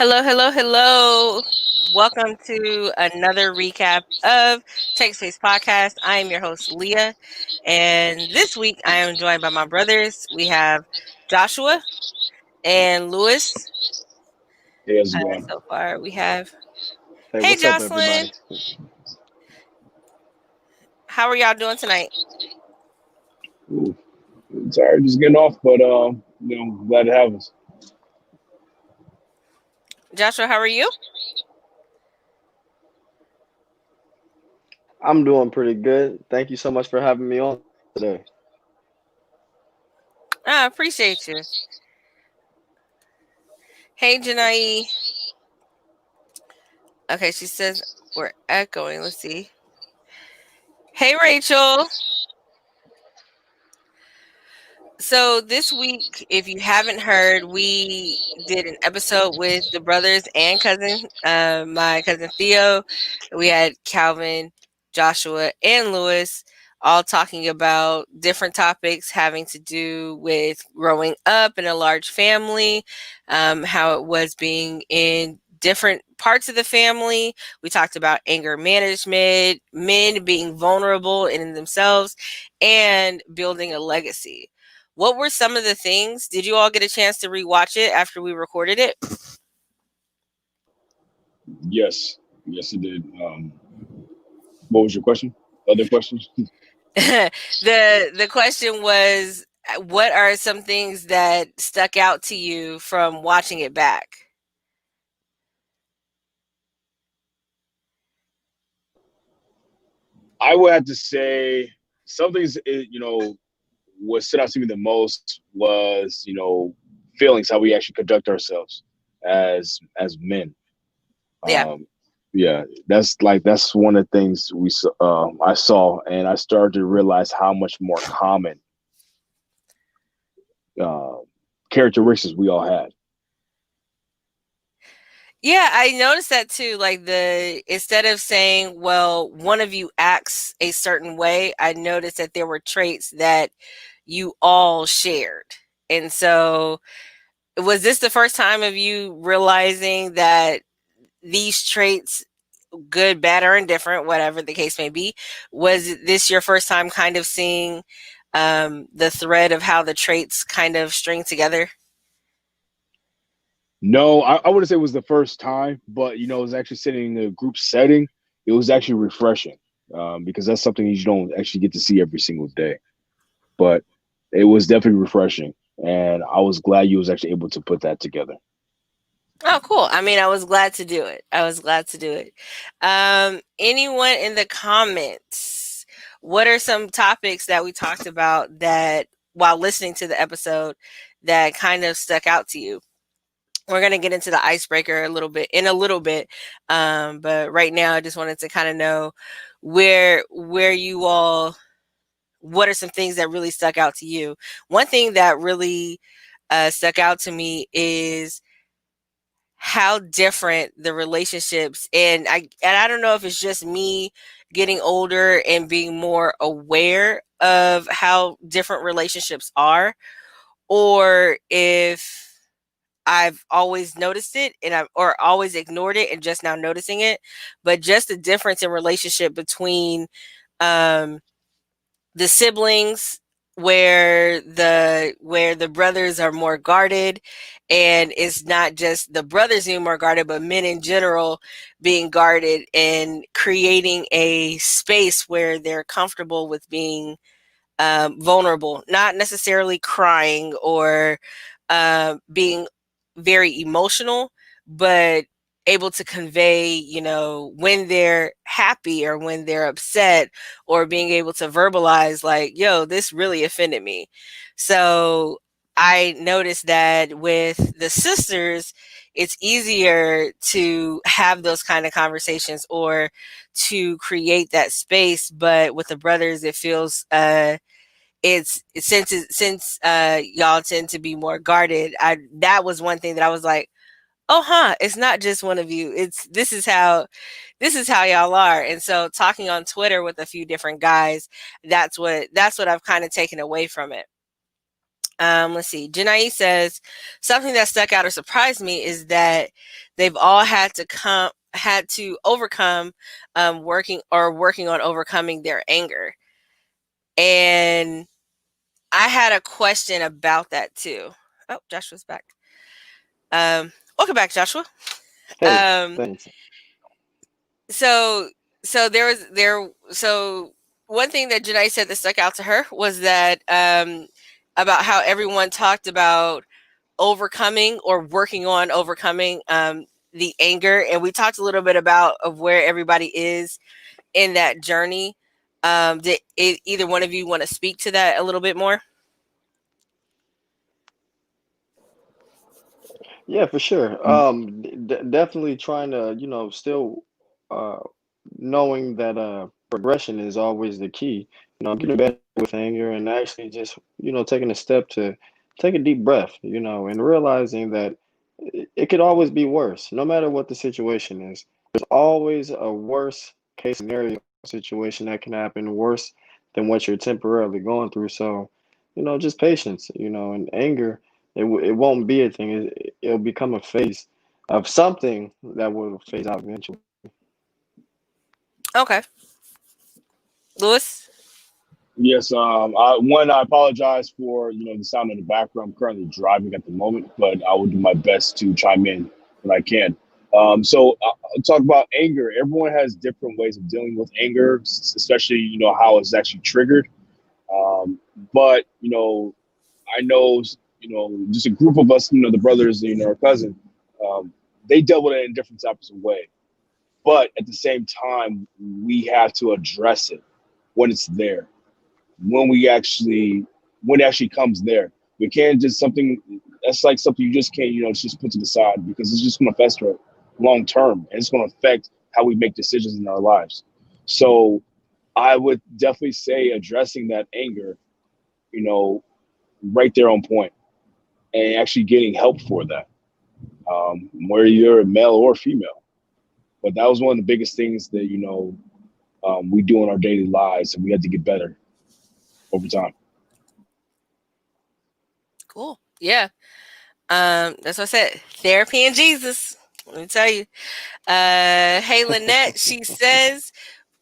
Hello, hello, hello. Welcome to another recap of Tech Space Podcast. I am your host, Leah. And this week I am joined by my brothers. We have Joshua and Lewis. Hey, how's it going? So far, we have. Hey, Hey, what's up, Jocelyn. everybody? How are y'all doing tonight? Ooh, sorry, just getting off, but glad to have us. Joshua, how are you? I'm doing pretty good. Thank you so much for having me on today. I appreciate you. Hey, Janai. Okay, she says we're echoing. Let's see. Hey, Rachel. So this week, if you haven't heard, we did an episode with the brothers and cousin, my cousin Theo. We had Calvin, Joshua, and Lewis all talking about different topics having to do with growing up in a large family, how it was being in different parts of the family. We talked about anger management, men being vulnerable in themselves, and building a legacy. What were some of the things? Did you all get a chance to rewatch it after we recorded it? Yes, yes, it did. What was your question? Other questions? The question was, what are some things that stuck out to you from watching it back? I would have to say some things. What stood out to me the most was feelings, how we actually conduct ourselves as men. Yeah. Yeah, that's one of the things I saw, and I started to realize how much more common uh, characteristics we all had. Yeah, I noticed that too. Like instead of saying, well, one of you acts a certain way, I noticed that there were traits that you all shared. And so was this the first time of you realizing that these traits, good, bad, or indifferent, whatever the case may be, was this your first time kind of seeing the thread of how the traits kind of string together? No, I wouldn't say it was the first time, but it was actually sitting in a group setting. It was actually refreshing because that's something you don't actually get to see every single day. But it was definitely refreshing, and I was glad you was actually able to put that together. Oh, cool. I mean, I was glad to do it. I was glad to do it. Anyone in the comments, what are some topics that we talked about that while listening to the episode that kind of stuck out to you? We're going to get into the icebreaker a little bit. But right now I just wanted to kind of know where you all, what are some things that really stuck out to you? One thing that really stuck out to me is how different the relationships, and I don't know if it's just me getting older and being more aware of how different relationships are, or if I've always noticed it or always ignored it and just now noticing it, but just the difference in relationship between um the siblings, where the brothers are more guarded, and it's not just the brothers being more guarded, but men in general being guarded, and creating a space where they're comfortable with being vulnerable, not necessarily crying or being very emotional, but able to convey, when they're happy or when they're upset, or being able to verbalize, like, yo, this really offended me. So I noticed that with the sisters, it's easier to have those kind of conversations or to create that space. But with the brothers, it feels since y'all tend to be more guarded. That was one thing that I was like, oh, it's not just one of you. It's this is how y'all are. And so talking on Twitter with a few different guys, that's what I've kind of taken away from it. Let's see. Janai says something that stuck out or surprised me is that they've all had to overcome working on overcoming their anger. And I had a question about that too. Oh, Joshua's back. Welcome back, Joshua. Hey, Um, thanks. so so one thing that Janai said that stuck out to her was that about how everyone talked about overcoming or working on overcoming the anger, and we talked a little bit about of where everybody is in that journey. Did either one of you want to speak to that a little bit more? Yeah, for sure. Definitely trying to, still uh, knowing that progression is always the key. Getting better with anger and actually just, taking a step to take a deep breath, and realizing that it could always be worse, no matter what the situation is. There's always a worse case scenario situation that can happen worse than what you're temporarily going through. So, just patience, and anger, it won't be a thing. It'll become a phase of something that will phase out eventually. Okay, Lewis. Yes. I apologize for the sound in the background. I'm currently driving at the moment, but I will do my best to chime in when I can. So I'll talk about anger. Everyone has different ways of dealing with anger, especially how it's actually triggered. Um, but I know just a group of us, the brothers, our cousin, um, they dealt with it in different types of way. But at the same time, we have to address it when it's there, when it actually comes there. We can't just something that's like something you just can't, just put to the side because it's just going to fester long term and it's going to affect how we make decisions in our lives. So I would definitely say addressing that anger, you know, right there on point and actually getting help for that, whether you're male or female. But that was one of the biggest things that, we do in our daily lives and we had to get better over time. Cool. Yeah. That's what I said. Therapy and Jesus. Let me tell you. Hey, Lynette, she says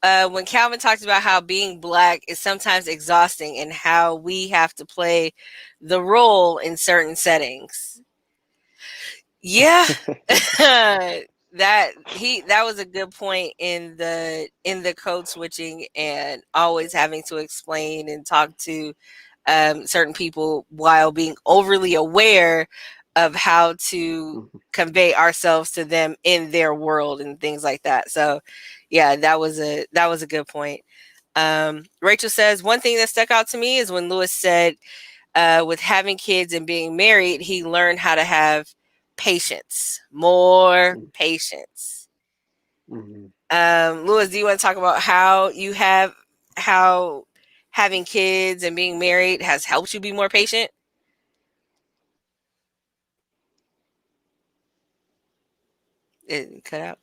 when Calvin talked about how being black is sometimes exhausting and how we have to play the role in certain settings. Yeah. that was a good point in the code switching and always having to explain and talk to certain people while being overly aware of how to convey ourselves to them in their world and things like that. So yeah, that was a good point. Rachel says one thing that stuck out to me is when Lewis said with having kids and being married, he learned how to have patience, more patience. Mhm. Lewis, do you want to talk about how having kids and being married has helped you be more patient? It cut out.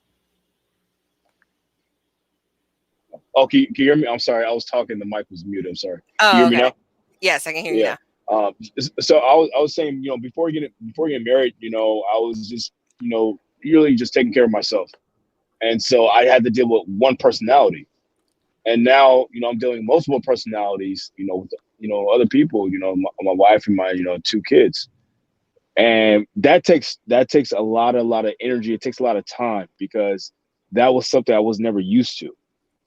Oh, can you hear me? I'm sorry. I was talking. The mic was muted. I'm sorry. Can you Oh, hear me okay. now? Yes, I can hear you Yeah. now. So I was saying, before getting married, I was just, really just taking care of myself. And so I had to deal with one personality. And now, I'm dealing with multiple personalities, with, other people, my wife and my, two kids. And that takes a lot of energy. It takes a lot of time because that was something I was never used to.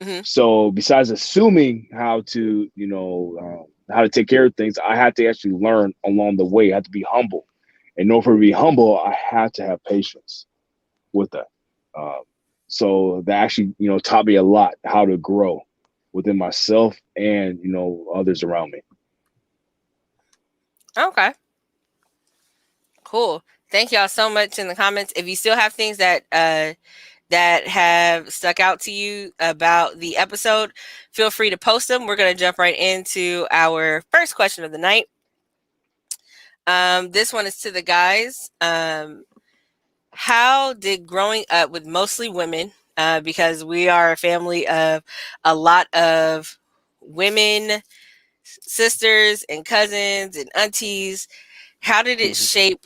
Hmm. So besides assuming how to take care of things, I had to actually learn along the way. I had to be humble. In order for me to be humble, I had to have patience with that. Um, so that actually, taught me a lot how to grow within myself and others around me. Okay, cool. Thank y'all so much in the comments. If you still have things that have stuck out to you about the episode, feel free to post them. We're going to jump right into our first question of the night. This one is to the guys. How did growing up with mostly women, because we are a family of a lot of women sisters and cousins and aunties, how did it shape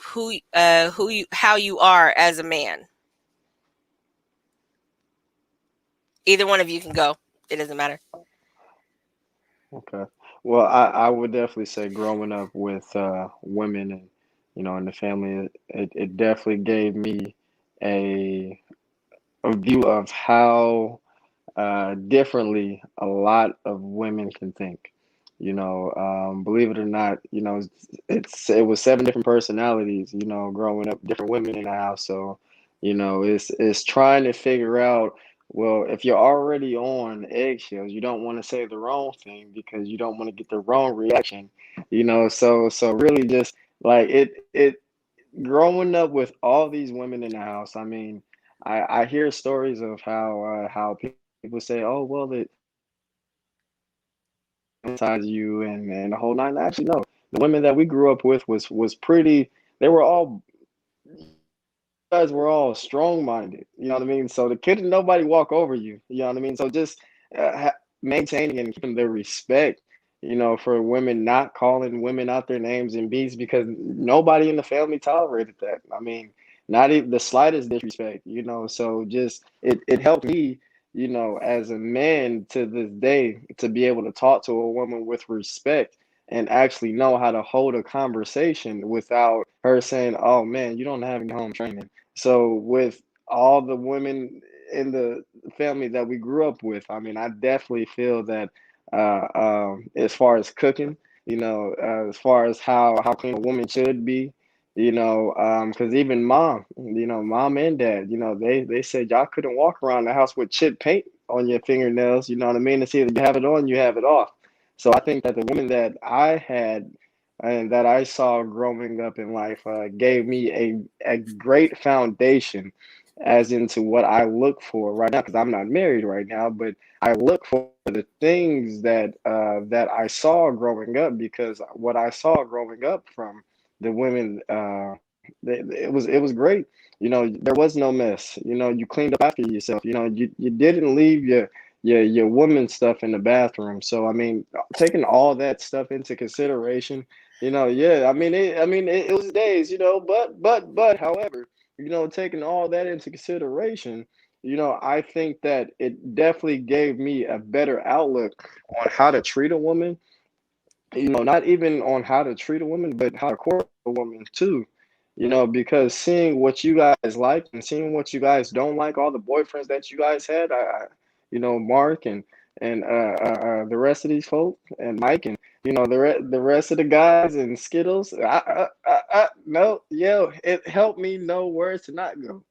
how you are as a man? Either one of you can go. It doesn't matter. Okay. Well, I would definitely say growing up with women and in the family, it definitely gave me a a view of how differently a lot of women can think. Believe it or not, it was seven different personalities. Growing up, different women in the house. So, it's trying to figure out. Well, if you're already on eggshells, you don't want to say the wrong thing because you don't want to get the wrong reaction. So really just like it growing up with all these women in the house. I mean, I hear stories of how people say, "Oh, well, it inside you," and the whole nine. Actually, no. The women that we grew up with was pretty. They were all guys were all strong minded. You know what I mean? So the kid, nobody walk over you. You know what I mean? So just maintaining and keeping the respect. For women, not calling women out their names and beats because nobody in the family tolerated that. I mean, not even the slightest disrespect. So just it helped me. As a man to this day, to be able to talk to a woman with respect and actually know how to hold a conversation without her saying, "Oh man, you don't have any home training." So with all the women in the family that we grew up with, I mean, I definitely feel that as far as cooking, as far as how clean a woman should be, because even mom and dad, they said y'all couldn't walk around the house with chip paint on your fingernails. You know what I mean? It's either you have it on, you have it off. So I think that the women that I had and that I saw growing up in life gave me a great foundation as into what I look for right now, because I'm not married right now, but I look for the things that I saw growing up, because what I saw growing up from the women, it was great. There was no mess. You cleaned up after yourself. You didn't leave your woman's stuff in the bathroom. So I mean, taking all that stuff into consideration, yeah, I mean, it was days, but however, taking all that into consideration, I think that it definitely gave me a better outlook on how to treat a woman. Not even on how to treat a woman, but how to court a woman too. Because seeing what you guys like and seeing what you guys don't like, all the boyfriends that you guys had, Mark and the rest of these folk and Mike and the rest of the guys and Skittles. No, yo, it helped me know where to not go.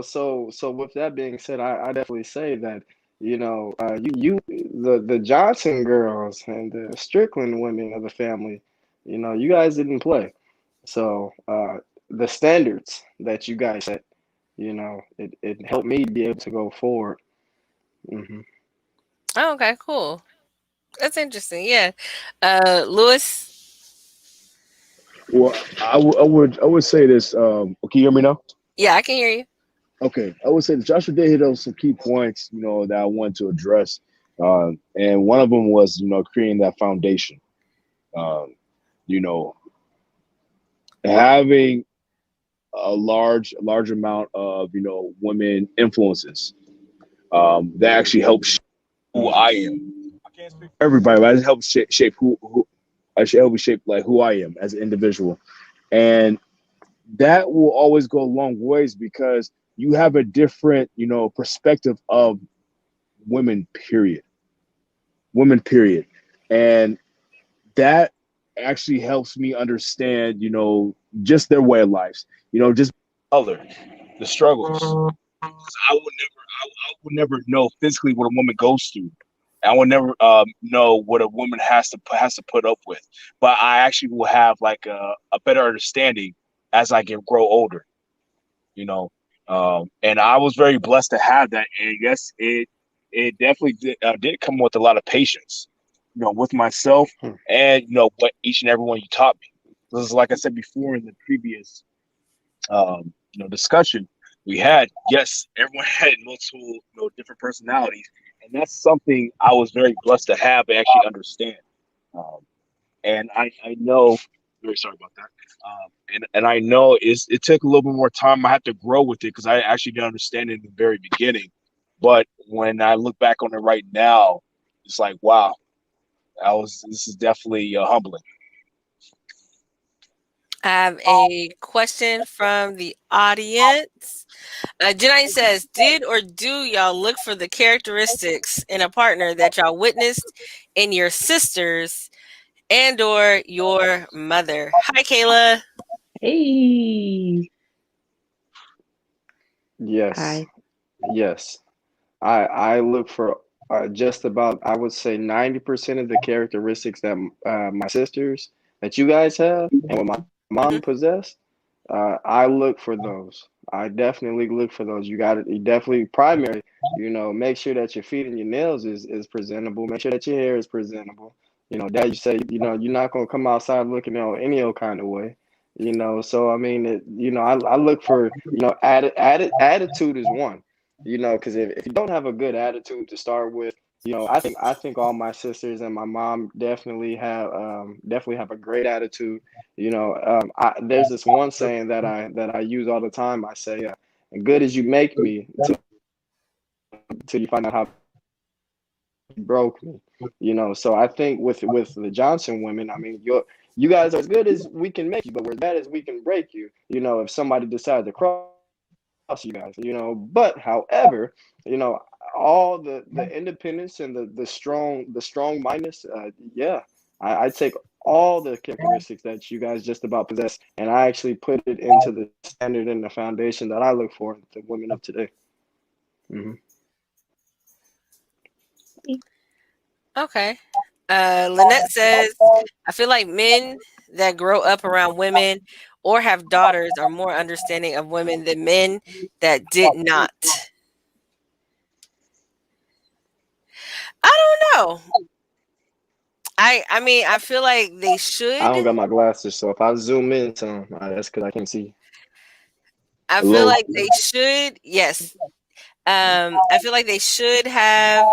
So with that being said, I definitely say that the Johnson girls and the Strickland women of the family, you guys didn't play. So the standards that you guys set, it helped me be able to go forward. Hmm. Oh, okay, cool. That's interesting. Yeah. Lewis. Well, I would say this. Can you hear me now? Yeah, I can hear you. Okay, I would say that Joshua did hit on some key points, that I wanted to address, and one of them was, creating that foundation. Um, you know, having a large amount of, women influences, that actually helps shape who I am. I can't speak for everybody, but it helps shape who I should help me shape like who I am as an individual, and that will always go a long ways because you have a different, perspective of women, period. Women, period. And that actually helps me understand, just their way of lives, just other, the struggles. 'Cause I would never know physically what a woman goes through. I would never know what a woman has to put up with. But I actually will have like a better understanding as I grow older. you know. And I was very blessed to have that. And yes, it definitely did come with a lot of patience, with myself and what each and every one you taught me. This is like I said before in the previous discussion we had. Yes, everyone had multiple different personalities, and that's something I was very blessed to have and actually understand. Um, and I know, very sorry about that. And I know it took a little bit more time. I had to grow with it because I actually didn't understand it in the very beginning. But when I look back on it right now, it's like, wow, this is definitely humbling. I have a question from the audience. Janine says, "Did or do y'all look for the characteristics in a partner that y'all witnessed in your sisters and or your mother?" Hi, Kayla. Hey. Yes, Hi. yes. I look for just about, I would say, 90% of the characteristics that my sisters, that you guys have, and what my Mhm. mom possessed. I look for those. I definitely look for those. You definitely primary. Make sure that your feet and your nails is presentable. Make sure that your hair is presentable. Dad, you say, you're not gonna come outside looking any old kind of way. So I mean, I look for, attitude is one. Because if you don't have a good attitude to start with, I think all my sisters and my mom definitely have a great attitude. There's this one saying that I use all the time. I say, "Good as you make me, till you find out how you broke me." So I think with the Johnson women, I mean, you guys are as good as we can make you, but we're as bad as we can break you. If somebody decides to cross you guys. But however, you know, all the independence and the strong mindedness, yeah, I take all the characteristics that you guys just about possess, and I actually put it into the standard and the foundation that I look for in the women of today. Hmm. Okay. Lynette says, "I feel like men that grow up around women or have daughters are more understanding of women than men that did not." I don't know. I mean, I feel like they I should. don't got my glasses, so if I zoom in some, that's because I can't see. I feel Hello. like they should. Yes. I feel like they should have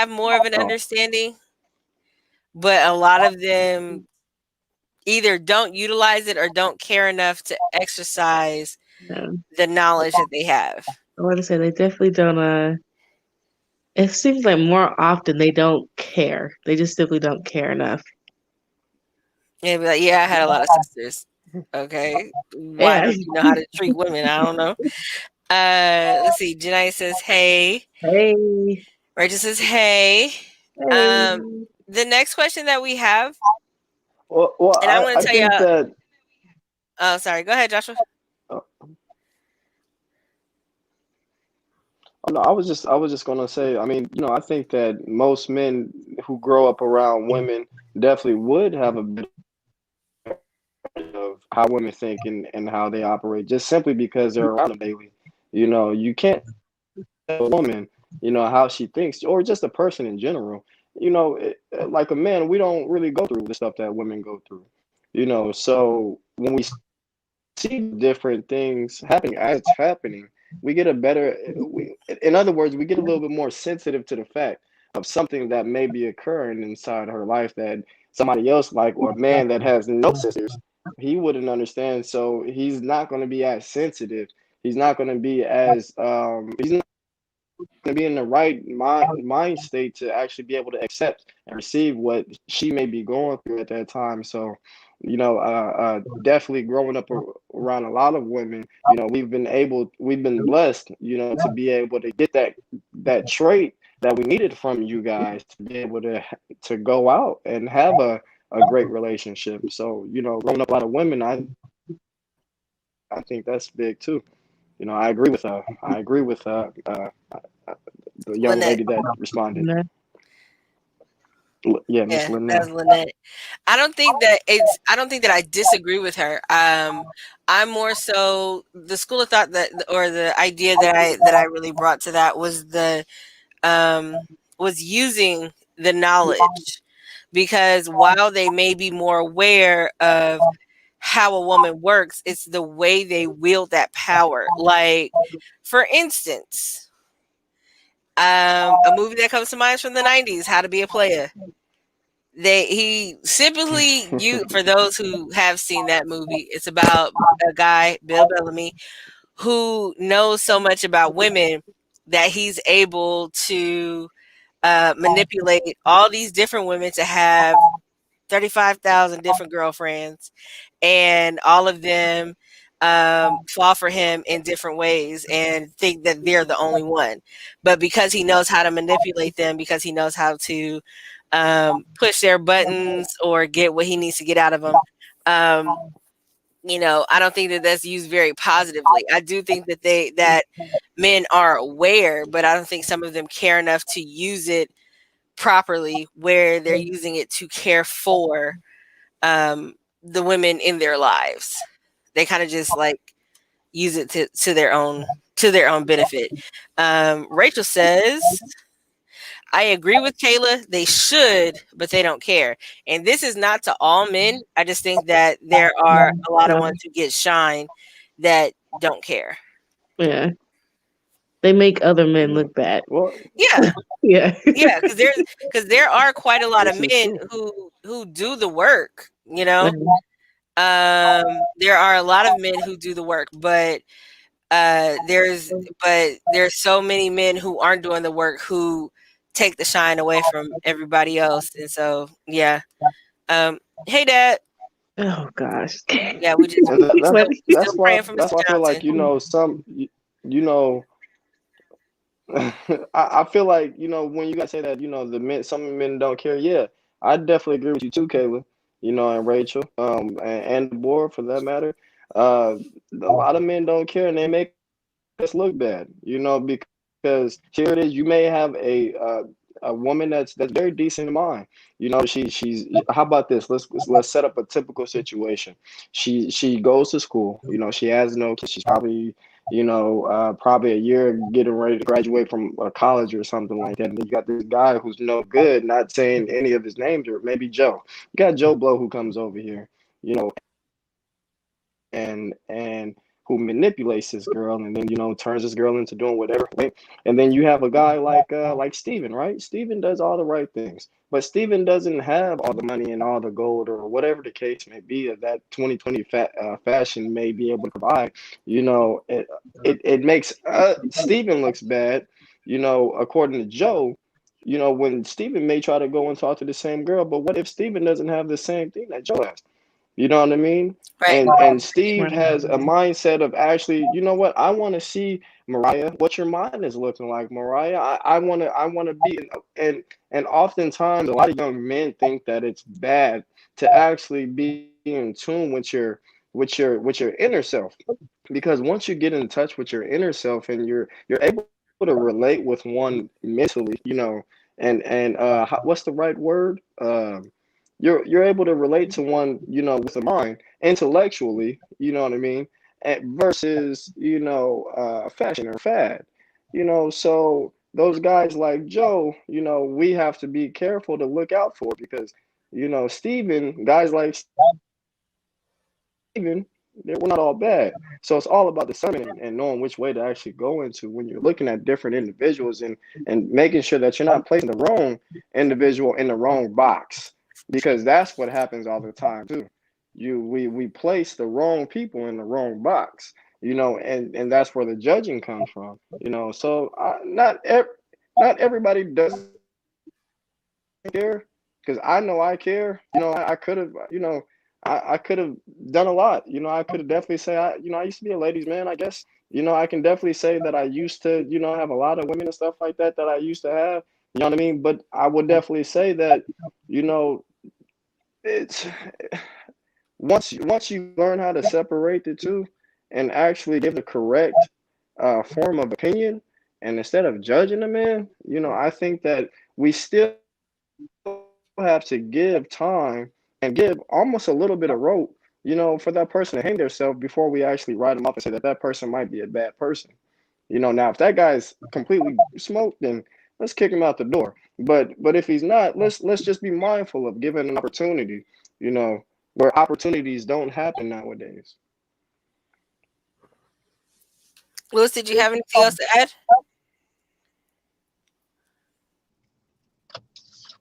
more of an Oh, understanding, but a lot of them either don't utilize it or don't care enough to exercise Yeah. the knowledge that they have. I want to say they definitely don't. It seems like more often they don't care. They just simply don't care enough. And be like, yeah, I had a lot of sisters. Okay. Why Yeah. don't you know how to treat women? I don't know. Let's see. Janai says, hey. Hey. Rachel says, hey. Um, Hey. the next question that we have, well, and I'm I, going to I tell you, think that. oh, sorry. Go ahead, Joshua. uh, Oh, no, I was just gonna say, I mean, I think that most men who grow up around women definitely would have a bit of how women think and how they operate, just simply because they're around them daily. You can't tell a woman, how she thinks, or just a person in general. Like a man, we don't really go through the stuff that women go through. So when we see different things happening as it's happening, we get a better, in other words, we get a little bit more sensitive to the fact of something that may be occurring inside her life that somebody else, like, or a man that has no sisters, he wouldn't understand. So he's not going to be as sensitive. He's not going to be as he's not going to be in the right mind state to actually be able to accept and receive what she may be going through at that time. So, definitely growing up around a lot of women, we've been blessed, to be able to get that trait that we needed from you guys to be able to go out and have a great relationship. So, growing up a lot of women, I think that's big too. I agree with the young Lynette. lady that responded. No. Yeah, Miss Yeah, that's Lynette. Lynette. I don't think that I disagree with her. I'm more so the school of thought that, or the idea that I really brought to that was was using the knowledge, because while they may be more aware of how a woman works, it's the way they wield that power. Like, for instance, A movie that comes to mind is from the 90s, How to Be a Player. He simply, for those who have seen that movie, it's about a guy, Bill Bellamy, who knows so much about women that he's able to manipulate all these different women to have 35,000 different girlfriends, and all of them fall for him in different ways and think that they're the only one. But because he knows how to manipulate them, because he knows how to push their buttons or get what he needs to get out of them, I don't think that that's used very positively. I do think that men are aware, but I don't think some of them care enough to use it properly, where they're using it to care for the women in their lives. They kind of just like use it to their own benefit. Rachel says, I agree with Kayla. They should, but they don't care. And this is not to all men. I just think that there are a lot of ones who get shine that don't care. Yeah. They make other men look bad. Well, Yeah. Yeah. Yeah, because there are quite a lot of men who do the work, There are a lot of men who do the work, but there's so many men who aren't doing the work who take the shine away from everybody else. And so hey Dad. Oh gosh. Yeah, we just that's still praying why for that's Mr. why I feel like Johnson. I feel like when you guys say that some men don't care. Yeah, I definitely agree with you too, Kayla. And Rachel, and the board for that matter. A lot of men don't care, and they make us look bad. Because here it is. You may have a woman that's very decent in mind. She's how about this? Let's set up a typical situation. She goes to school. She has no kids. She's probably probably a year getting ready to graduate from college or something like that. And you got this guy who's no good, not saying any of his names, or maybe Joe. You got Joe Blow who comes over here, and who manipulates this girl, and then turns this girl into doing whatever, right? And then you have a guy like Steven, right? Steven does all the right things, but Steven doesn't have all the money and all the gold or whatever the case may be that 2020 fashion may be able to provide. It makes Steven looks bad, according to Joe. When Steven may try to go and talk to the same girl, but what if Steven doesn't have the same thing that Joe has? You know what I mean? Right. And Steve has a mindset of actually, you know what? I want to see Mariah, what your mind is looking like, Mariah. I want to be, and oftentimes a lot of young men think that it's bad to actually be in tune with your inner self, because once you get in touch with your inner self and you're able to relate with one mentally, and what's the right word? You're able to relate to one, with the mind intellectually, you know what I mean, versus fashion or fad, so those guys like Joe, we have to be careful to look out for, because Steven, guys like Steven, we're not all bad. So it's all about discernment and knowing which way to actually go into when you're looking at different individuals, and making sure that you're not placing the wrong individual in the wrong box, because that's what happens all the time too. We place the wrong people in the wrong box, and that's where the judging comes from. So not everybody does care, because I know I care. I could have, I could have done a lot. I could have definitely say I used to be a ladies' man, I guess. I can definitely say that I used to, have a lot of women and stuff like that I used to have. You know what I mean? But I would definitely say that, it's once you learn how to separate the two and actually give the correct form of opinion, and instead of judging a man, I think that we still have to give time and give almost a little bit of rope, for that person to hang themselves before we actually write them up and say that person might be a bad person. Now if that guy's completely smoked, then let's kick him out the door. But if he's not, let's just be mindful of giving an opportunity, where opportunities don't happen nowadays. Lewis, did you have anything else to add?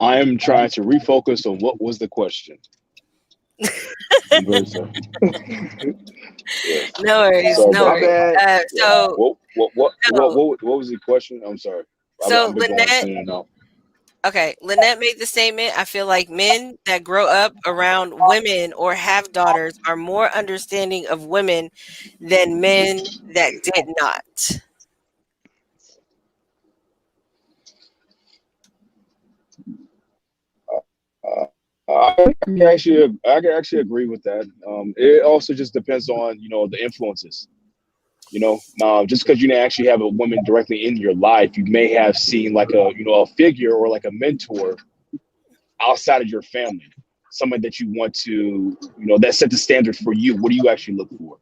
I am trying to refocus on what was the question. I'm very sorry. Yes. No worries, Sorry no about My worries. that. bad. Yeah. So no, What was the question? I'm sorry. so I've been going Lynette, in and out. okay, Lynette made the statement. I feel like men that grow up around women or have daughters are more understanding of women than men that did not. Uh, I can actually agree with that. It also just depends on the influences. Just because you didn't actually have a woman directly in your life, you may have seen like a figure or like a mentor outside of your family, someone that you want to that set the standard for you. What do you actually look for?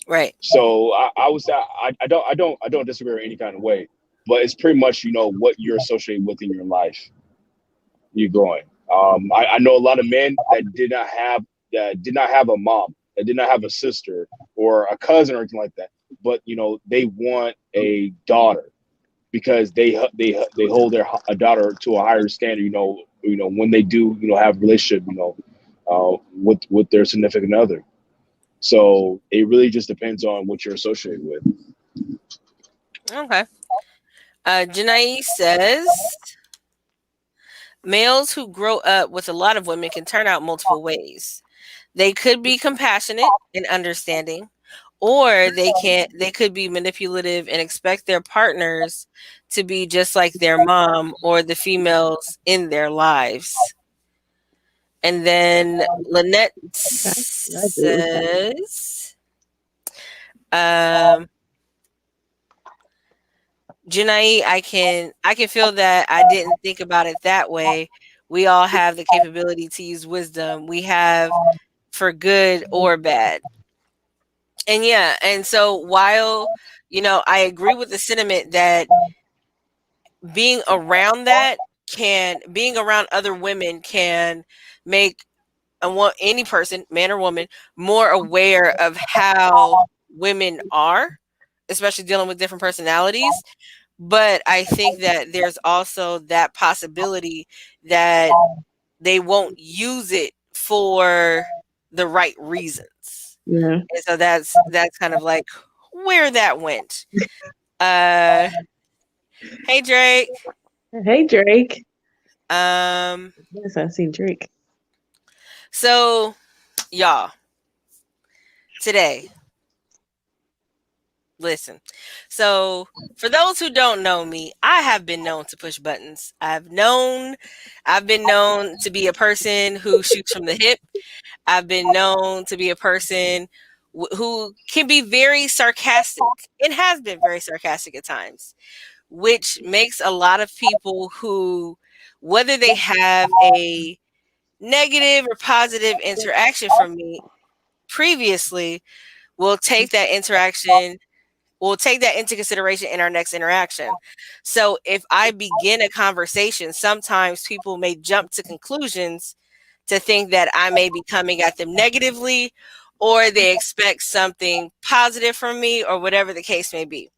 Right. So I would say I don't disagree in any kind of way, but it's pretty much what you're associated with in your life. You're growing. I know a lot of men that did not have a mom, that did not have a sister or a cousin or anything like that, but they want a daughter because they hold their a daughter to a higher standard. When they do have a relationship, with their significant other. So it really just depends on what you're associated with. Okay. Janae says males who grow up with a lot of women can turn out multiple ways. They could be compassionate and understanding, or they could be manipulative and expect their partners to be just like their mom or the females in their lives. And then Lynette I agree with that. says, um, Junai, I can feel that I didn't think about it that way. We all have the capability to use wisdom. We have for good or bad. And yeah, and so while I agree with the sentiment that being around other women can make any person, man or woman, more aware of how women are, especially dealing with different personalities. But I think that there's also that possibility that they won't use it for the right reasons. Yeah. And so that's kind of like where that went. Uh hey Drake. Hey, Drake. Um Yes, I see Drake. so y'all, today, listen. So for those who don't know me, I have been known to push buttons. I've been known to be a person who shoots from the hip. I've been known to be a person who can be very sarcastic and has been very sarcastic at times, which makes a lot of people who, whether they have a negative or positive interaction from me previously, will take that interaction we'll take that into consideration in our next interaction. So if I begin a conversation, sometimes people may jump to conclusions to think that I may be coming at them negatively, or they expect something positive from me, or whatever the case may be.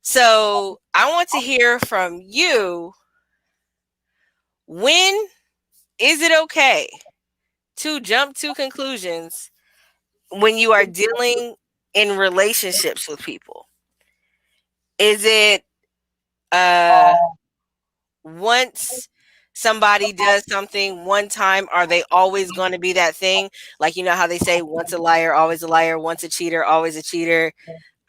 So I want to hear from you. When is it okay to jump to conclusions when you are dealing in relationships with people? Is it uh once somebody does something one time, are they always going to be that thing? Like, how they say once a liar, always a liar, once a cheater, always a cheater.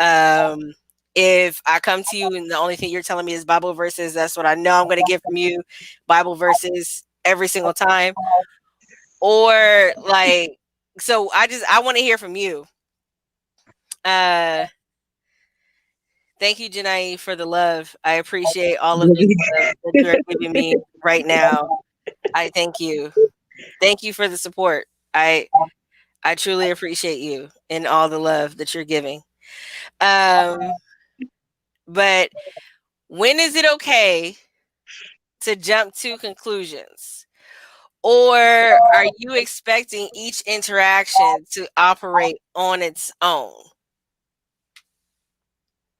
Um, if I come to you and the only thing you're telling me is Bible verses, that's what I know I'm going to get from you, Bible verses every single time. Or like, so I want to hear from you. Uh, Thank you, Janai, for the love. I appreciate all of the love that you are giving me right now. I thank you. Thank you for the support. I truly appreciate you and all the love that you're giving. Um, but when is it okay to jump to conclusions? Or are you expecting each interaction to operate on its own?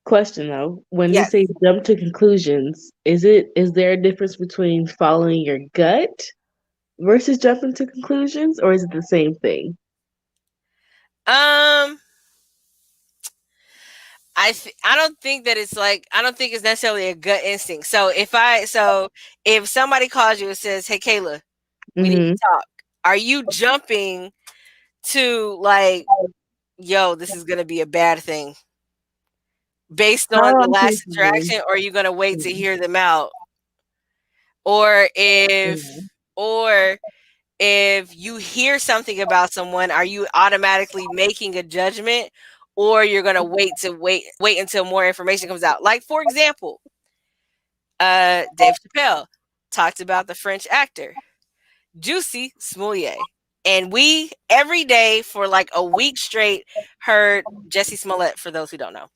Question though, when you Yes. say jump to conclusions, is there a difference between following your gut versus jumping to conclusions, or is it the same thing? Um, I don't think that it's like I don't think it's necessarily a gut instinct. So if somebody calls you and says, "Hey, Kayla, we need Mm-hmm. to talk," are you jumping to like, "Yo, this is gonna be a bad thing," based on Oh, the I see what last you mean. interaction, or are you gonna wait to Yeah. hear them out? Or Yeah. or if you hear something about someone, are you automatically making a judgment, or you're gonna wait until more information comes out? Like for example, Dave Chappelle talked about the French actor Juicy Smollett, and we every day for like a week straight heard Jesse Smollett. For those who don't know,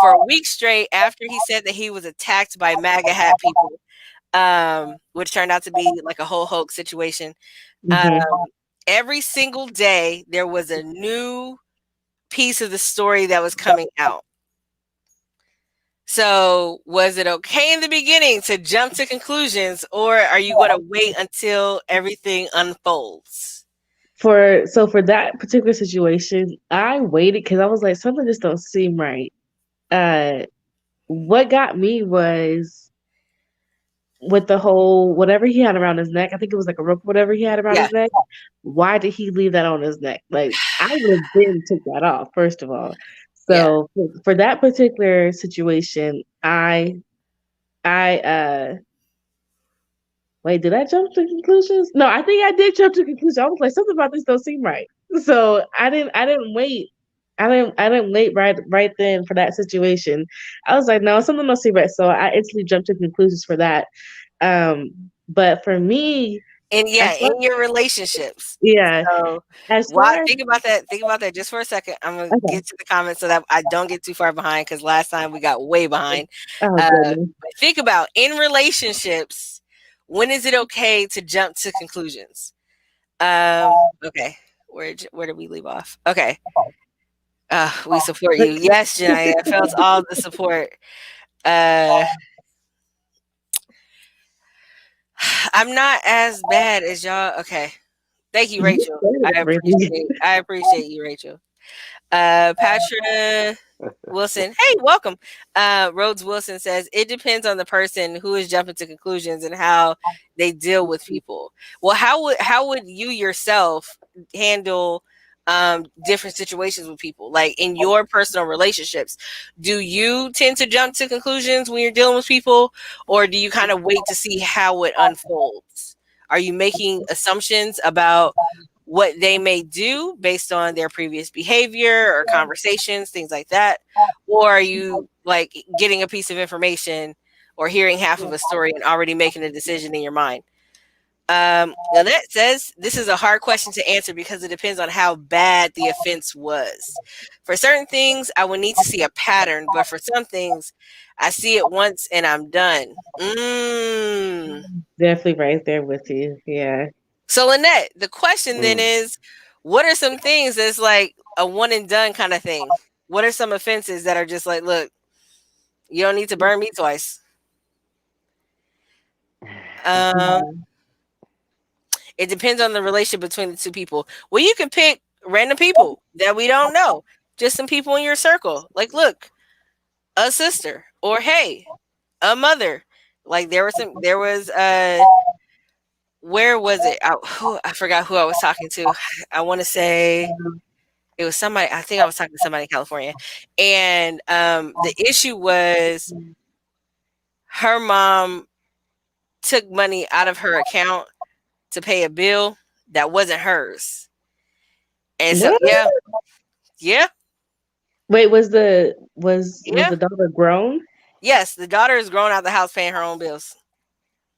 for a week straight after he said that he was attacked by MAGA hat people, which turned out to be like a whole hoax situation. Um, Mm-hmm. every single day there was a new piece of the story that was coming out. So, was it okay in the beginning to jump to conclusions, or are you going to wait until everything unfolds? For that particular situation, I waited because I was like, something just don't seem right. What got me was with the whole whatever he had around his neck. I think it was like a rope, whatever he had around Yeah, his neck. Why did he leave that on his neck? Like I would have been took that off first of all. yeah. So for that particular situation, I wait, did I jump to conclusions? No, I think I did jump to conclusions. I was like, something about this don't seem right. So I didn't wait. I didn't wait right then for that situation. I was like, no, something don't seem right. So I instantly jumped to conclusions for that. But for me, And yeah, as far in your relationships. yeah, So, as why far as think about that? Think about that just for a second. I'm gonna okay. get to the comments so that I don't get too far behind because last time we got way behind. Oh Uh, goodness. but think about in relationships, when is it okay to jump to conclusions? Okay. Where did we leave off? Okay. We support you. Yes, Janaya. I felt all the support. Uh, I'm not as bad as y'all. Okay. Thank you, You Rachel. said it, Brittany. I appreciate you, Rachel. Patra Wilson. Hey, welcome. Rhodes Wilson says it depends on the person who is jumping to conclusions and how they deal with people. Well, how would you yourself handle different situations with people? Like in your personal relationships, do you tend to jump to conclusions when you're dealing with people, or do you kind of wait to see how it unfolds? Are you making assumptions about what they may do based on their previous behavior or conversations, things like that? Or are you like getting a piece of information or hearing half of a story and already making a decision in your mind? Lynette says this is a hard question to answer because it depends on how bad the offense was. For certain things, I would need to see a pattern, but for some things, I see it once and I'm done. Definitely right there with you. Yeah. So, Lynette, the question then Mm. is, what are some things that's like a one and done kind of thing? What are some offenses that are just like, look, you don't need to burn me twice? Um, it depends on the relationship between the two people. Well, you can pick random people that we don't know, just some people in your circle. Like, look, a sister, or hey, a mother. Like there was where was it? I forgot who I was talking to. I want to say it was somebody. I think I was talking to somebody in California, and the issue was her mom took money out of her account to pay a bill that wasn't hers, and so What? yeah, Wait, was yeah, the daughter grown? yes. The daughter is grown out the house paying her own bills.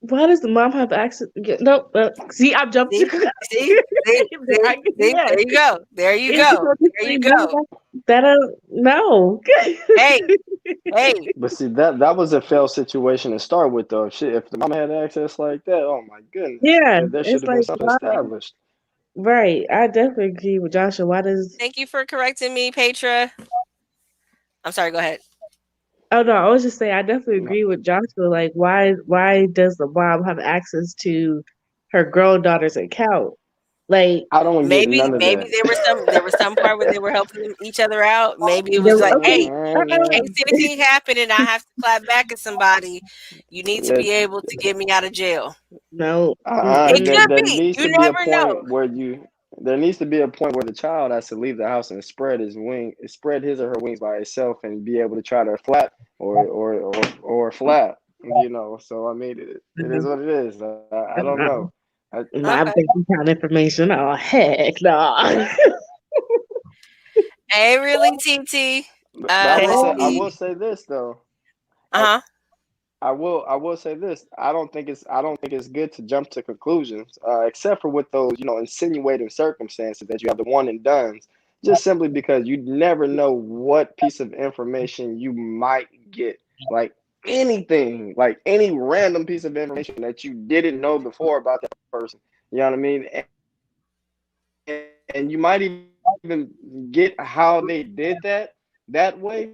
Why does the mom have access? No, see, I've jumped See, to see, see, see, see. yes. There you go. There you Is it go. on the There you same bill go. that no. Hey, hey. But see that was a failed situation to start with though. Shit, if the mama had access like that, oh my goodness, Yeah, there should it's have been like something why, established. right. I definitely agree with Joshua. Why does Thank you for correcting me, Petra. I'm sorry. Go ahead. Oh no, I was just saying I definitely agree with Joshua. Like, why does the mom have access to her grown daughter's account? Like, I don't get Maybe none of that. there was some part where they were helping each other out. Maybe it there, was like, okay, hey, in Man, case anything happened and I have to clap back at somebody, you need to be let- able to get me out of jail. no, It mm-mm. could there be. needs You to be a never point know. where there needs to be a point where the child has to leave the house and spread his or her wings by itself and be able to try to flap or flap, So I mean, it is what it is. I don't know. Nah, Okay. bank account information. Oh heck no. Hey, really, TT. But I will Let's say, Hey, this though. uh I huh. I will say this. I don't think it's good to jump to conclusions, except for with those, insinuating circumstances that you have the one and dones, just simply because you never know what piece of information you might get. Like anything, like any random piece of information that you didn't know before about that person. You know what I mean? And you might even get how they did that way.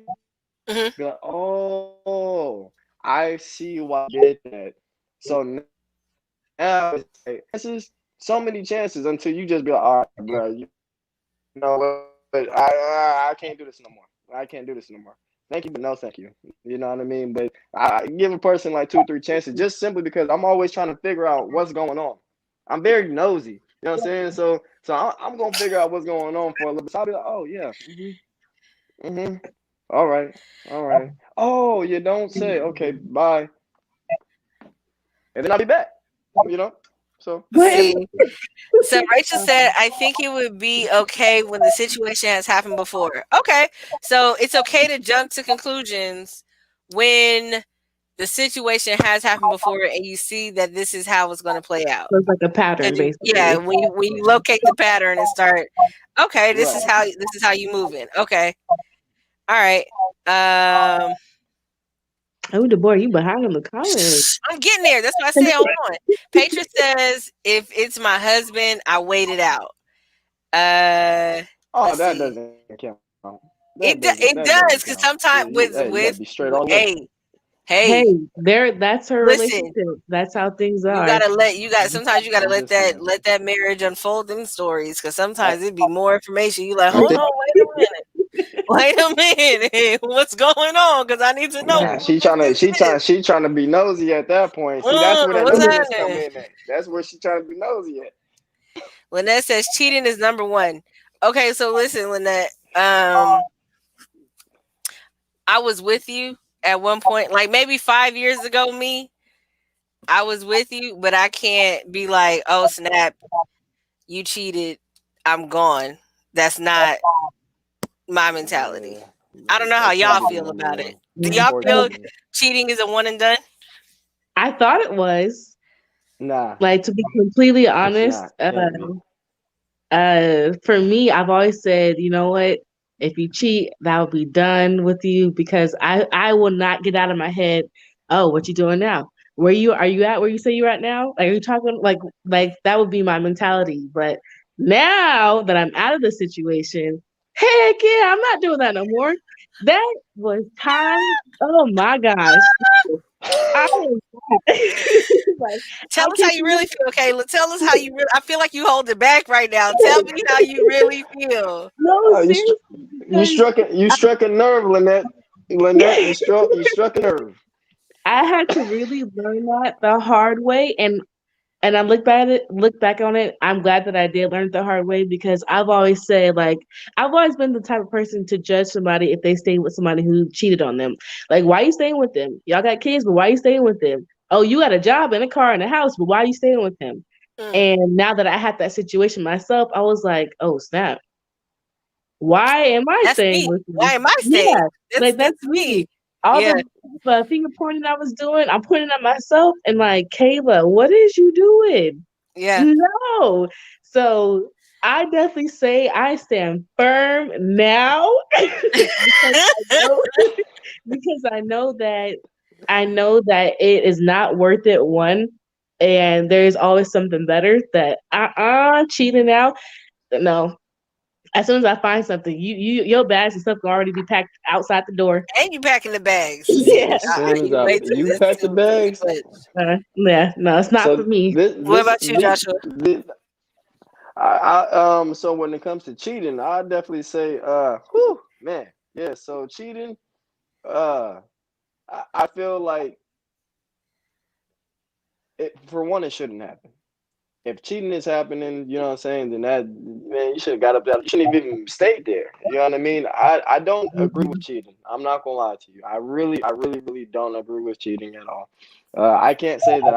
Hmm. Be like, oh, I see why you did that. So now it's like, this is so many chances until you just be like, all right, bro, you know what? I can't do this no more. I can't do this no more. Thank you, but no thank you. You know what I mean? But I give a person like 2 or 3 chances just simply because I'm always trying to figure out what's going on. I'm very nosy. You know what I'm saying? So I'm gonna figure out what's going on for a little bit. So I'll be like, oh yeah, mm-hmm. All right, all right. Oh, you don't say. Okay, bye. And then I'll be back. You know. So yeah. what? See, so Rachel said, I think it would be okay when the situation has happened before. Okay. So it's okay to jump to conclusions when the situation has happened before and you see that this is how it's going to play out. Looks like a pattern, Yeah, basically. when you locate the pattern and start, okay, Right. this is how you moving. Okay. All right. Um Oh, the boy, you behind in the comments. I'm getting there. That's why I say hold on. Patron says if it's my husband, I wait it out. Oh, Let's that see. doesn't count. It That does doesn't because count. sometimes Hey, you got to be straight all the way. hey Hey, hey that's her listen, relationship. That's how things you are. gotta sometimes you gotta I'm just saying. let that marriage unfold in stories because sometimes it'd be more information. You like, I hold think on, wait a minute, what's going on? Because I need to know nah, Right. she what trying to this is. she trying to be nosy at that point. See, that's where that What's nosiness come happening? in at. That's where she trying to be nosy at. Lynette says cheating is number one. Okay, so listen, Lynette. I was with you at one point, like maybe 5 years ago. I was with you, but I can't be like, oh snap, you cheated, I'm gone. That's not my mentality. Yeah, I don't know how that y'all can't be the feel number about it. one, Do y'all feel unfortunately. cheating is a one and done? I thought it was. Nah, Like, to be completely it's honest, not. Can't be. for me, I've always said, you know what? If you cheat, that'll be done with you because I will not get out of my head. Oh, what you doing now? Are you at where you say you're at now? Like, are you talking like that would be my mentality. But now that I'm out of the situation, heck yeah, I'm not doing that no more. That was time. Oh my gosh. I was like, I Tell us how can't you really believe feel, Kayla. Tell us how you really. I feel like you hold it back right now. Tell me how you really feel. no, You seriously, because you struck a nerve, Lynette. Lynette, you struck a nerve. I had to really learn that the hard way, and I look back on it. I'm glad that I did learn it the hard way because I've always said like I've always been the type of person to judge somebody if they stay with somebody who cheated on them. Like, why you staying with them? Y'all got kids, but why you staying with them? Oh, you got a job and a car and a house, but why are you staying with him? Mm, And now that I had that situation myself, I was like, oh snap, why am I that's staying me. with Why you? am I staying? Yeah, like that's That's me. me. All Yeah, the finger pointing I was doing, I'm pointing at myself and like, Kayla, what is you doing? yeah. No. So I definitely say I stand firm now because I know because I know that it is not worth it. One, and there's always something better. That cheating out. No, as soon as I find something, your bags and stuff can already be packed outside the door. And you packing the bags. Yeah. As soon as You way you too- pack the too bags. much. Yeah, no, it's not for So me. What about you, Joshua? So when it comes to cheating, I definitely say, whew, man, yeah. So cheating, I feel like for one, it shouldn't happen. If cheating is happening, you know what I'm saying, then that, man, you should have got up there. You shouldn't even stayed there. You know what I mean? I don't agree with cheating. I'm not gonna lie to you. I really don't agree with cheating at all. I can't say that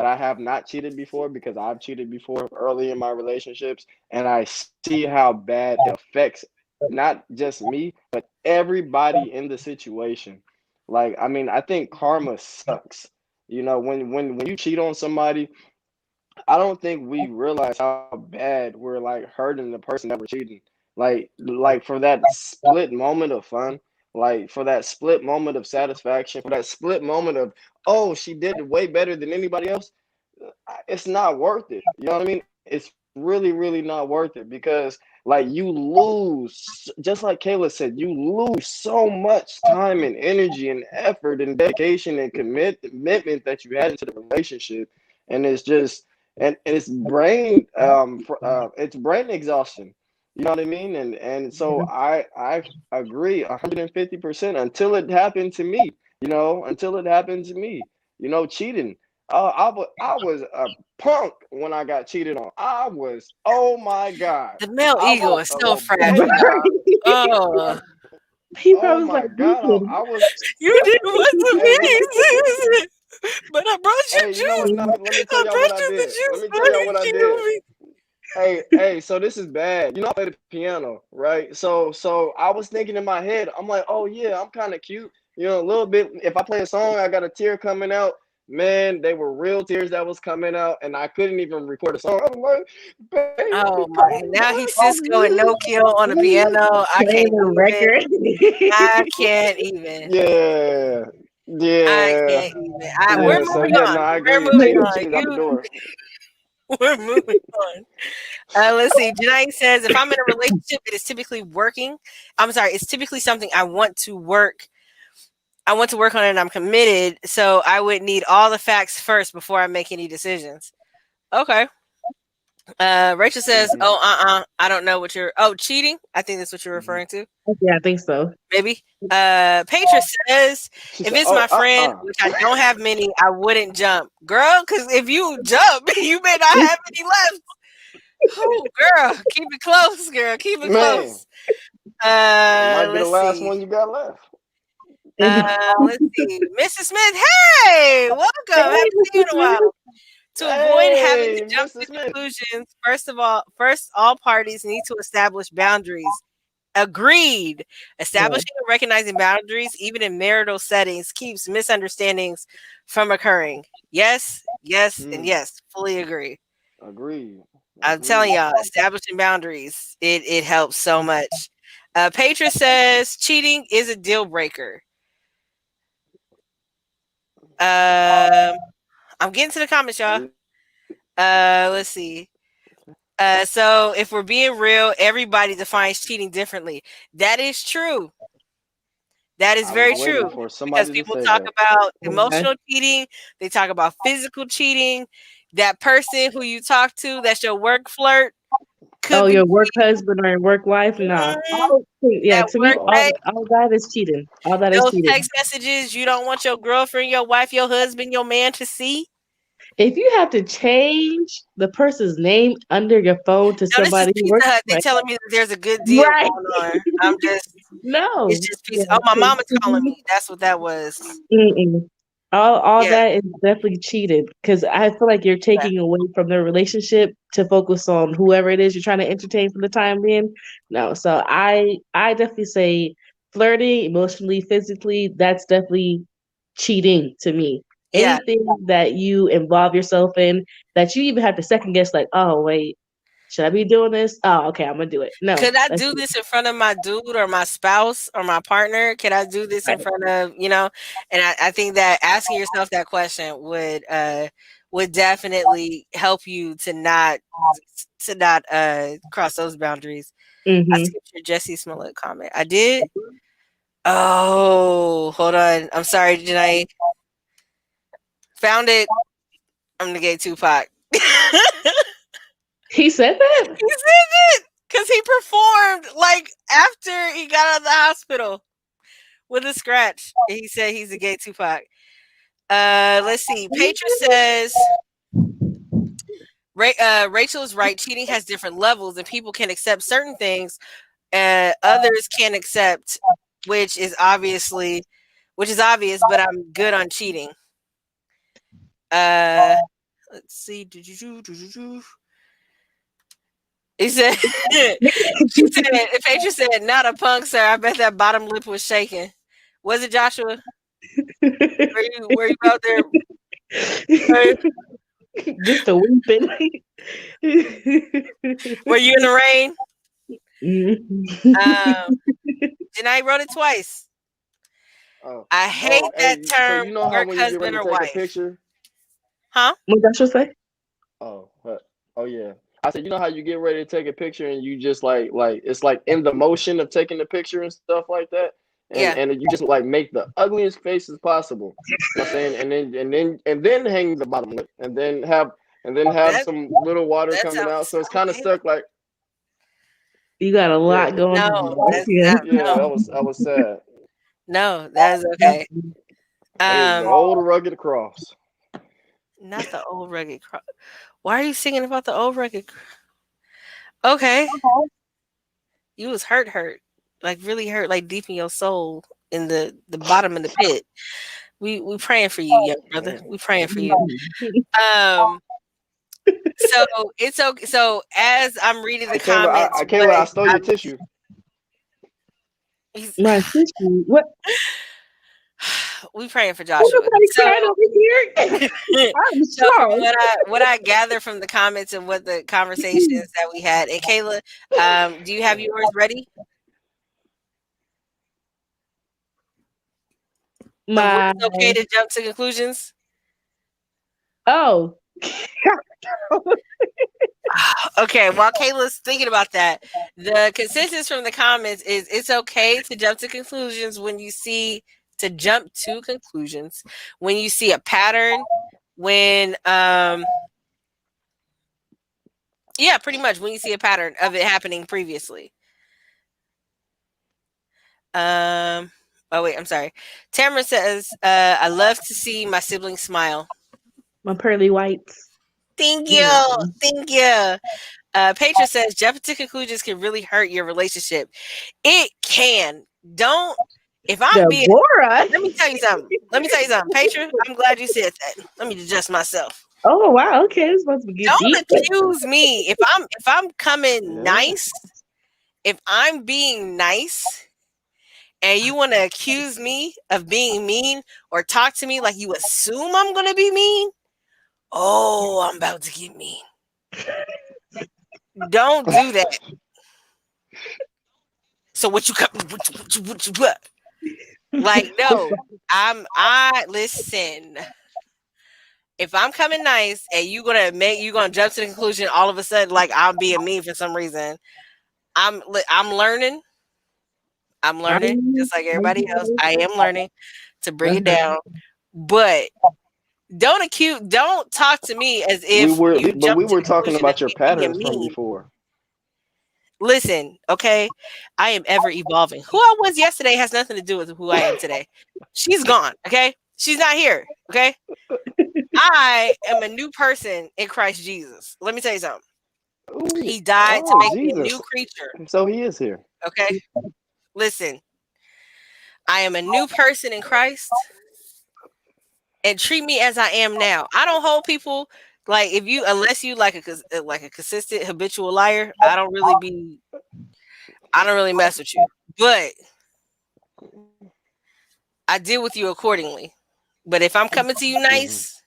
I have not cheated before, because I've cheated before early in my relationships, and I see how bad it affects not just me, but everybody in the situation. Like, I mean, I think karma sucks. You know, when you cheat on somebody, I don't think we realize how bad we're like hurting the person that we're cheating. Like for that split moment of fun, like for that split moment of satisfaction, for that split moment of, oh, she did way better than anybody else. It's not worth it. You know what I mean? It's really not worth it, because like you lose, just like Kayla said, you lose so much time and energy and effort and dedication and commitment that you had into the relationship, and it's just and it's brain exhaustion. You know what I mean? And so I agree 150% until it happened to me. You know, until it happened to me. You know, cheating. I was a punk when I got cheated on. I was, oh my God. The male I ego was is a so little fragile. baby. Oh, He Oh probably was my like, God. I was, you didn't want to hey, let me, be, but I brought you hey, you know what? juice. No, let me tell I y'all what brought I you the did. Let juice. me tell Why y'all didn't what I you did. kill me? Hey, so this is bad. You know, I play the piano, right? So I was thinking in my head, I'm like, oh yeah, I'm kind of cute. You know, a little bit. If I play a song, I got a tear coming out. Man, they were real tears that was coming out, and I couldn't even record a song. I was like, baby, Oh my! come Now he's back Cisco and no to kill on the piano. I playing can't a even. record. I can't even. Yeah, I yeah, can't even. We're yeah. So moving yeah, on. no, I We're agree. moving Cheating, on. cheating's out the door. We're moving on. Let's see. Janine says, if I'm in a relationship, it is typically working. I'm sorry, it's typically something I want to work. I want to work on it and I'm committed. So I would need all the facts first before I make any decisions. Okay. Rachel says, Mhm. oh, I don't know what you're, cheating. I think that's what you're Mhm. referring to. Yeah, I think so. Maybe. Petra says, She if said, it's "Oh, my friend, which I don't have many, I wouldn't jump. Girl, because if you jump, you may not have any left. Oh, girl, keep it close, girl. Keep it man, close. it might be the Let's last see. one you got left." Let's see. Mrs. Smith, hey, welcome. Haven't seen you in a while. To avoid having to Hey, jump Mr. to Smith. conclusions, first all parties need to establish boundaries. Agreed. Establishing and recognizing boundaries, even in marital settings, keeps misunderstandings from occurring. Yes, and yes. Fully agree. Agreed. I'm telling Agreed. y'all, establishing boundaries, it helps so much. Petra says cheating is a deal breaker. I'm getting to the comments, y'all. Let's see. So if we're being real, everybody defines cheating differently. That is true. That is I was very waiting true for because somebody to people say talk that. about emotional cheating, they talk about physical cheating. That person who you talk to, that's your work flirt, Oh, could be your work husband or your work wife? Nah. Yeah, that to me, work Oh, mate. all that is cheating. All that is Those cheating. text messages you don't want your girlfriend, your wife, your husband, your man to see. If you have to change the person's name under your phone to No, this is somebody who Pizza works Hut. They right, telling me that there's a good deal right. going on. It's No. just Yeah, pizza. Oh, my mama's calling 'cause- me. That's what that was. Mm-mm. All Yeah. that is definitely cheated because I feel like you're Yeah. taking away from the relationship to focus on whoever it is you're trying to entertain for the time being. No, so I definitely say flirting emotionally, physically, that's definitely cheating to me. Yeah. Anything that you involve yourself in that you even have to second guess, like, oh wait, should I be doing this? Oh, okay, I'm gonna do it. No, Could I that's do this in front of my dude or my spouse or my partner? Could I do this in right. front of, And I think that asking yourself that question would definitely help you to not cross those boundaries. I skipped your Jesse Smollett comment. I did. Oh, hold on. I'm sorry, Janae. Found it. I'm the gay Tupac. He said that? He said it because he performed like after he got out of the hospital with a scratch. He said he's a gay Tupac. Let's see. Petra says Rachel is right. Cheating has different levels, and people can accept certain things, others can't accept, which is obvious. But I'm good on cheating. Let's see. He said, Petra said, not a punk, sir. I bet that bottom lip was shaking. Was it, Joshua? Were you out there? Just a weeping. Were you in the rain? Janae wrote it twice. I hate that term. So you know how when you get ready to take a picture? Huh? What did Joshua say? Oh yeah. I said, you know how you get ready to take a picture and you just like it's like in the motion of taking the picture and stuff like that, and you just like make the ugliest faces possible. You know what I'm saying, and then hang the bottom lip, and then have some little water coming out, so it's kind of stuck like. You got a lot going on. That was sad. No, that is okay. The old rugged cross. Not the old rugged cross. Why are you singing about the old rugged cross? Okay. You was hurt. Like really hurt, like deep in your soul, in the bottom of the pit. We praying for you, young brother. We praying for you. So it's okay. So as I'm reading the comments, I stole your tissue. My tissue. What? We praying for Joshua. Over here. So what I gather from the comments and what the conversations that we had, and Kayla, do you have yours ready? It's okay to jump to conclusions. Oh. Okay, while Kayla's thinking about that, the consensus from the comments is it's okay to jump to conclusions when you see a pattern, when pretty much when you see a pattern of it happening previously. Oh wait, I'm sorry. Tamara says, I love to see my siblings smile. My pearly whites. Thank you. Thank you. Petra says, jumping to conclusions can really hurt your relationship. It can. If I'm being, let me tell you something. Petra, I'm glad you said that. Let me adjust myself. Oh wow, okay. It's supposed to be Don't accuse me. If I'm coming nice, if I'm being nice, and you want to accuse me of being mean or talk to me like you assume I'm gonna be mean, I'm about to get mean. Don't do that. So what? Like, no, listen. If I'm coming nice and you're gonna jump to the conclusion all of a sudden, like I'm being mean for some reason, I'm learning. I'm learning just like everybody else. I am learning to bring it down, but don't talk to me as if we were talking about your patterns from before. Listen, okay, I am ever evolving. Who I was yesterday has nothing to do with who I am today. She's gone, okay? She's not here, okay? I am a new person in Christ Jesus. Let me tell you something. He died to make me a new creature. So he is here. Okay? Listen, I am a new person in Christ, and treat me as I am now. I don't hold people like unless you like a consistent habitual liar. I don't really mess with you, but I deal with you accordingly. But if I'm coming to you nice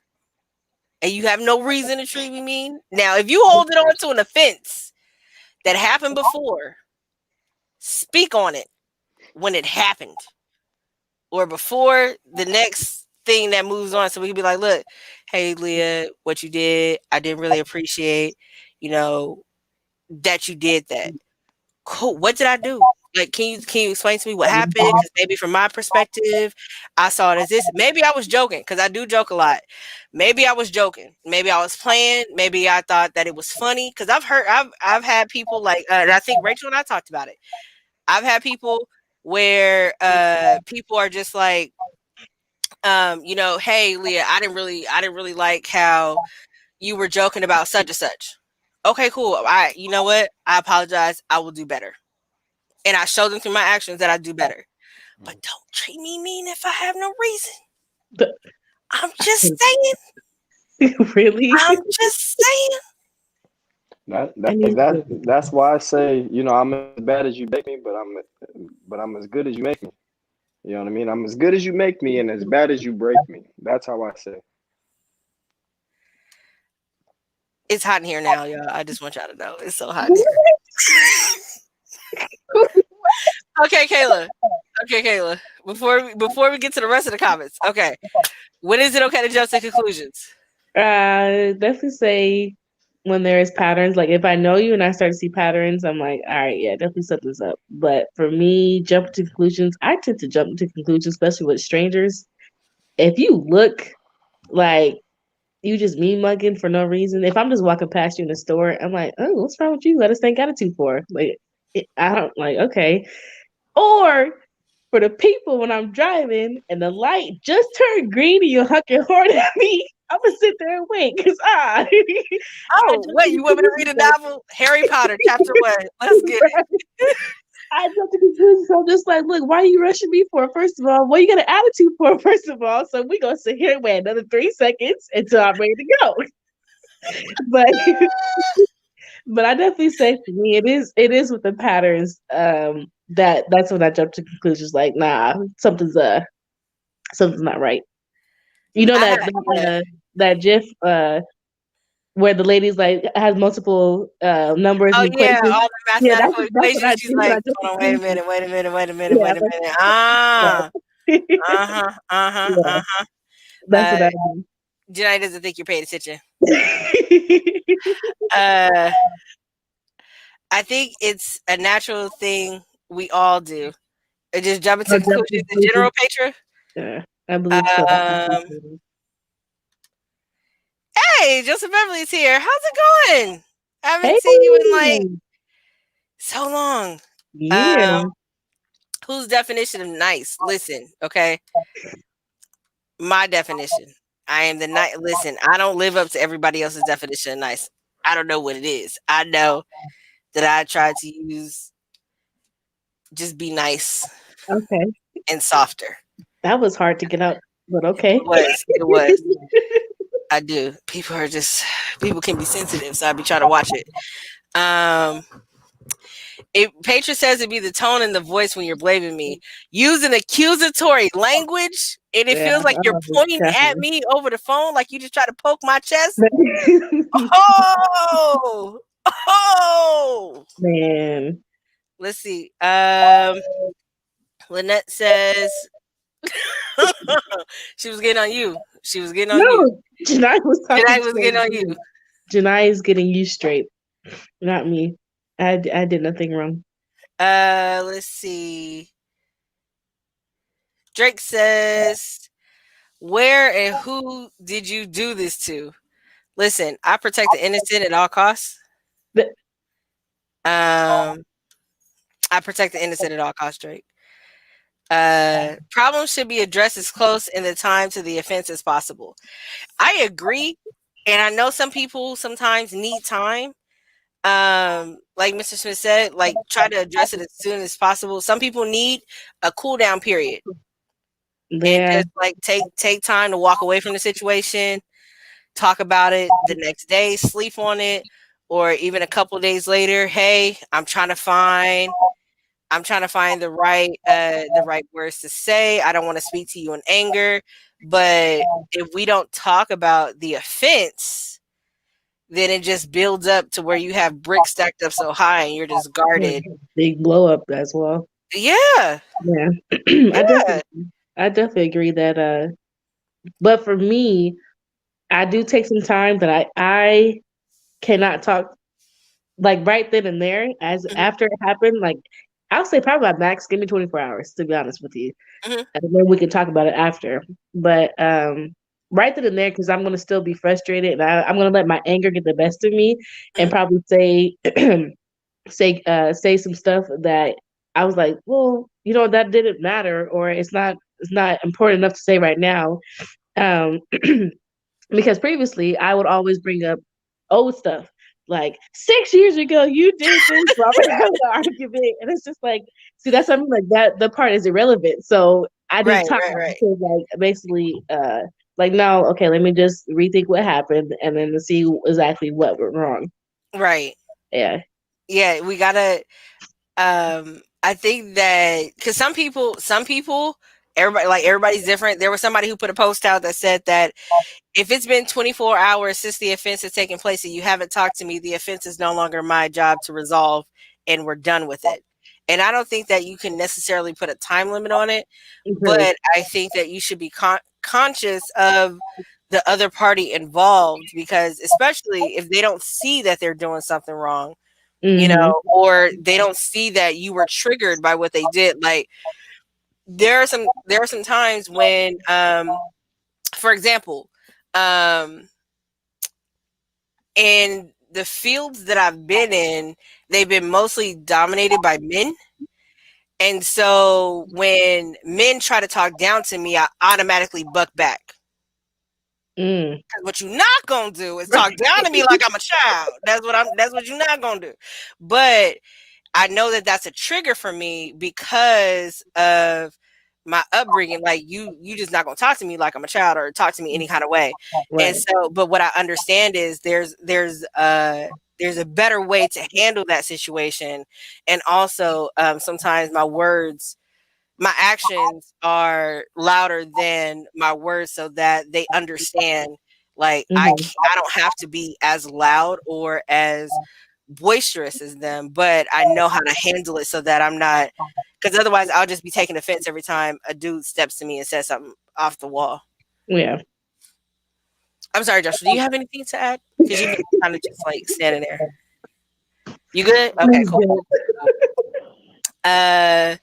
and you have no reason to treat me mean, now if you hold it on to an offense that happened before, speak on it when it happened or before the next thing that moves on, so we can be like, look, hey Leah, what you did, I didn't really appreciate, that you did that. cool. What did I do? Like, can you explain to me what happened? Because maybe from my perspective, I saw it as this. Maybe I was joking because I do joke a lot. Maybe I was joking. Maybe I was playing. Maybe I thought that it was funny because I've had people like, and I think Rachel and I talked about it. I've had people where people are just like, hey Leah, I didn't really like how you were joking about such and such. Okay, cool. You know what? I apologize. I will do better. And I show them through my actions that I do better. But don't treat me mean if I have no reason. I'm just saying. Really? I'm just saying. That's why I say, I'm as bad as you make me, but I'm as good as you make me. You know what I mean? I'm as good as you make me and as bad as you break me. That's how I say. It's hot in here now, y'all. I just want y'all to know. It's so hot in here. Okay, Kayla. Before we get to the rest of the comments. Okay. When is it okay to jump to conclusions? Definitely say when there is patterns. Like if I know you and I start to see patterns, I'm like, all right, yeah, definitely set this up. But for me, jump to conclusions, I tend to jump to conclusions, especially with strangers. If you look like you just mean mugging for no reason, if I'm just walking past you in the store, I'm like, oh, what's wrong with you? Let us think attitude for. Like, I don't like, okay. Or for the people when I'm driving and the light just turned green and you're hucking hard at me, I'm gonna sit there and wait because Oh, wait, you want me to read a novel? Harry Potter, chapter 1. Let's get it. I jumped to conclusions. So I'm just like, look, why are you rushing me for? First of all, what are you got an attitude for? First of all, so we gonna sit here and wait another 3 seconds until I'm ready to go. But but I definitely say for me, it is with the patterns. That's when I jump to conclusions like, nah, something's not right. You know that GIF where the lady's like has multiple numbers Oh and yeah, equations. all the mathematical equations. She's like, I hold on, wait a minute. Yeah. That's what I do. Janai doesn't think you're paying attention. I think it's a natural thing we all do. Just jumping to conclusions in general, Petra. Yeah, I believe so. Hey, Joseph Beverly's here. How's it going? I haven't seen you in like so long. Yeah. Whose definition of nice? Listen, okay. My definition. I am the nice. Listen, I don't live up to everybody else's definition of nice. I don't know what it is. I know that I try to use just be nice. Okay. And softer. That was hard to get out, but okay. It was. I do. People can be sensitive, so I be trying to watch it. Petra says it'd be the tone and the voice when you're blaming me. Use an accusatory language, and it feels like you're pointing at me over the phone, like you just try to poke my chest. Oh, man. Let's see. Lynette says she was getting on you. You. Janai was getting on you. Janai is getting you straight, not me. I did nothing wrong. Let's see. Drake says, where and who did you do this to? Listen, I protect the innocent at all costs. I protect the innocent at all costs, Drake. Problems should be addressed as close in the time to the offense as possible. I agree. And I know some people sometimes need time. Like Mr. Smith said, like try to address it as soon as possible. Some people need a cool down period. Yeah. And just like take time to walk away from the situation, talk about it the next day, sleep on it, or even a couple of days later. Hey, I'm trying to find the right words to say. I don't want to speak to you in anger, but if we don't talk about the offense, then it just builds up to where you have bricks stacked up so high and you're just guarded. Big blow up as well. Yeah. I definitely agree that but for me, I do take some time that I cannot talk like right then and there, as Mhm. after it happened, like I'll say probably my max, give me 24 hours to be honest with you. Mhm. And then we can talk about it after. But right then and there, because I'm gonna still be frustrated and I'm gonna let my anger get the best of me and Mhm. probably say say some stuff that I was like, well, that didn't matter, or it's not important enough to say right now. Um because previously I would always bring up old stuff. Like 6 years ago, you did this, blah, blah, blah, the argument, and it's just like, see, that's something like that. The part is irrelevant. So I need Right, to talk right, about it right. because, like, basically, like, no, okay, let me just rethink what happened and then see exactly what went wrong. Right. Yeah. Yeah, we gotta. I think that because some people, everybody's different. There was somebody who put a post out that said that if it's been 24 hours since the offense has taken place and you haven't talked to me, the offense is no longer my job to resolve, and we're done with it. And I don't think that you can necessarily put a time limit on it, Mhm. but I think that you should be conscious of the other party involved, because especially if they don't see that they're doing something wrong, Mhm. or they don't see that you were triggered by what they did. Like there are some times when, for example, um, in the fields that I've been in, they've been mostly dominated by men. And so when men try to talk down to me, I automatically buck back. Mm. 'Cause what you not gonna do is talk down to me like I'm a child. That's what you're not gonna do. But I know that that's a trigger for me because of my upbringing. Like you just not gonna talk to me like I'm a child or talk to me any kind of way. And Right. so, but what I understand is there's a better way to handle that situation. And also, sometimes my actions are louder than my words, so that they understand. Like Mhm. I don't have to be as loud or as boisterous as them, but I know how to handle it so that I'm not, because otherwise I'll just be taking offense every time a dude steps to me and says something off the wall. Yeah. I'm sorry, Joshua. Do you have anything to add? Because you've been kind of just like standing there. You good? Okay, cool. Uh,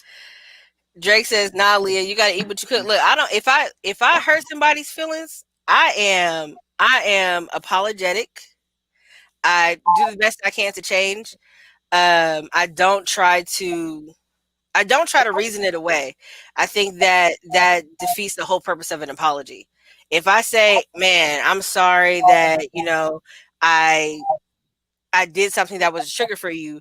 Drake says, "Nah, Leah, you gotta eat what you cook." Look, I don't. If I hurt somebody's feelings, I am apologetic. I do the best I can to change. I don't try to reason it away. I think that defeats the whole purpose of an apology. If I say, "Man, I'm sorry that I I did something that was a trigger for you,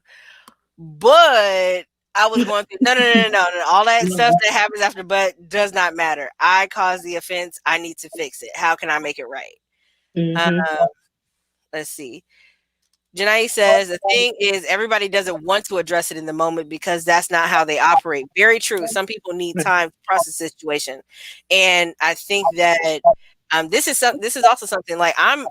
but I was going through," no. All that stuff that happens after "but" does not matter. I caused the offense. I need to fix it. How can I make it right? Um, Mhm. let's see. Janae says the thing is everybody doesn't want to address it in the moment because that's not how they operate. Very true. Some people need time to process the situation, and I think that this is also something like I'm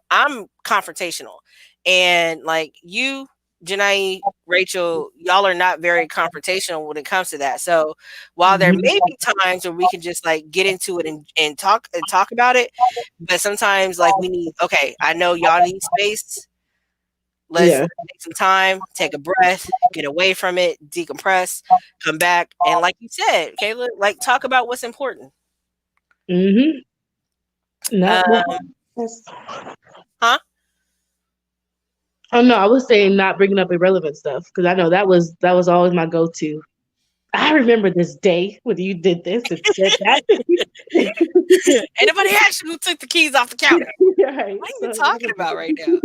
confrontational, and like you, Janae, Rachel, y'all are not very confrontational when it comes to that. So while there Mhm. may be times where we can just like get into it and talk about it, but sometimes like we need, okay, I know y'all need space. Let's Yeah. take some time, take a breath, get away from it, decompress, come back, and like you said, Kayla, like talk about what's important. Mhm. Not Um, that's huh? Oh no, I was saying not bringing up irrelevant stuff because I know that was always my go-to. I remember this day when you did this and said that. Anybody ask you who took the keys off the counter? Right. What are you So talking about right now?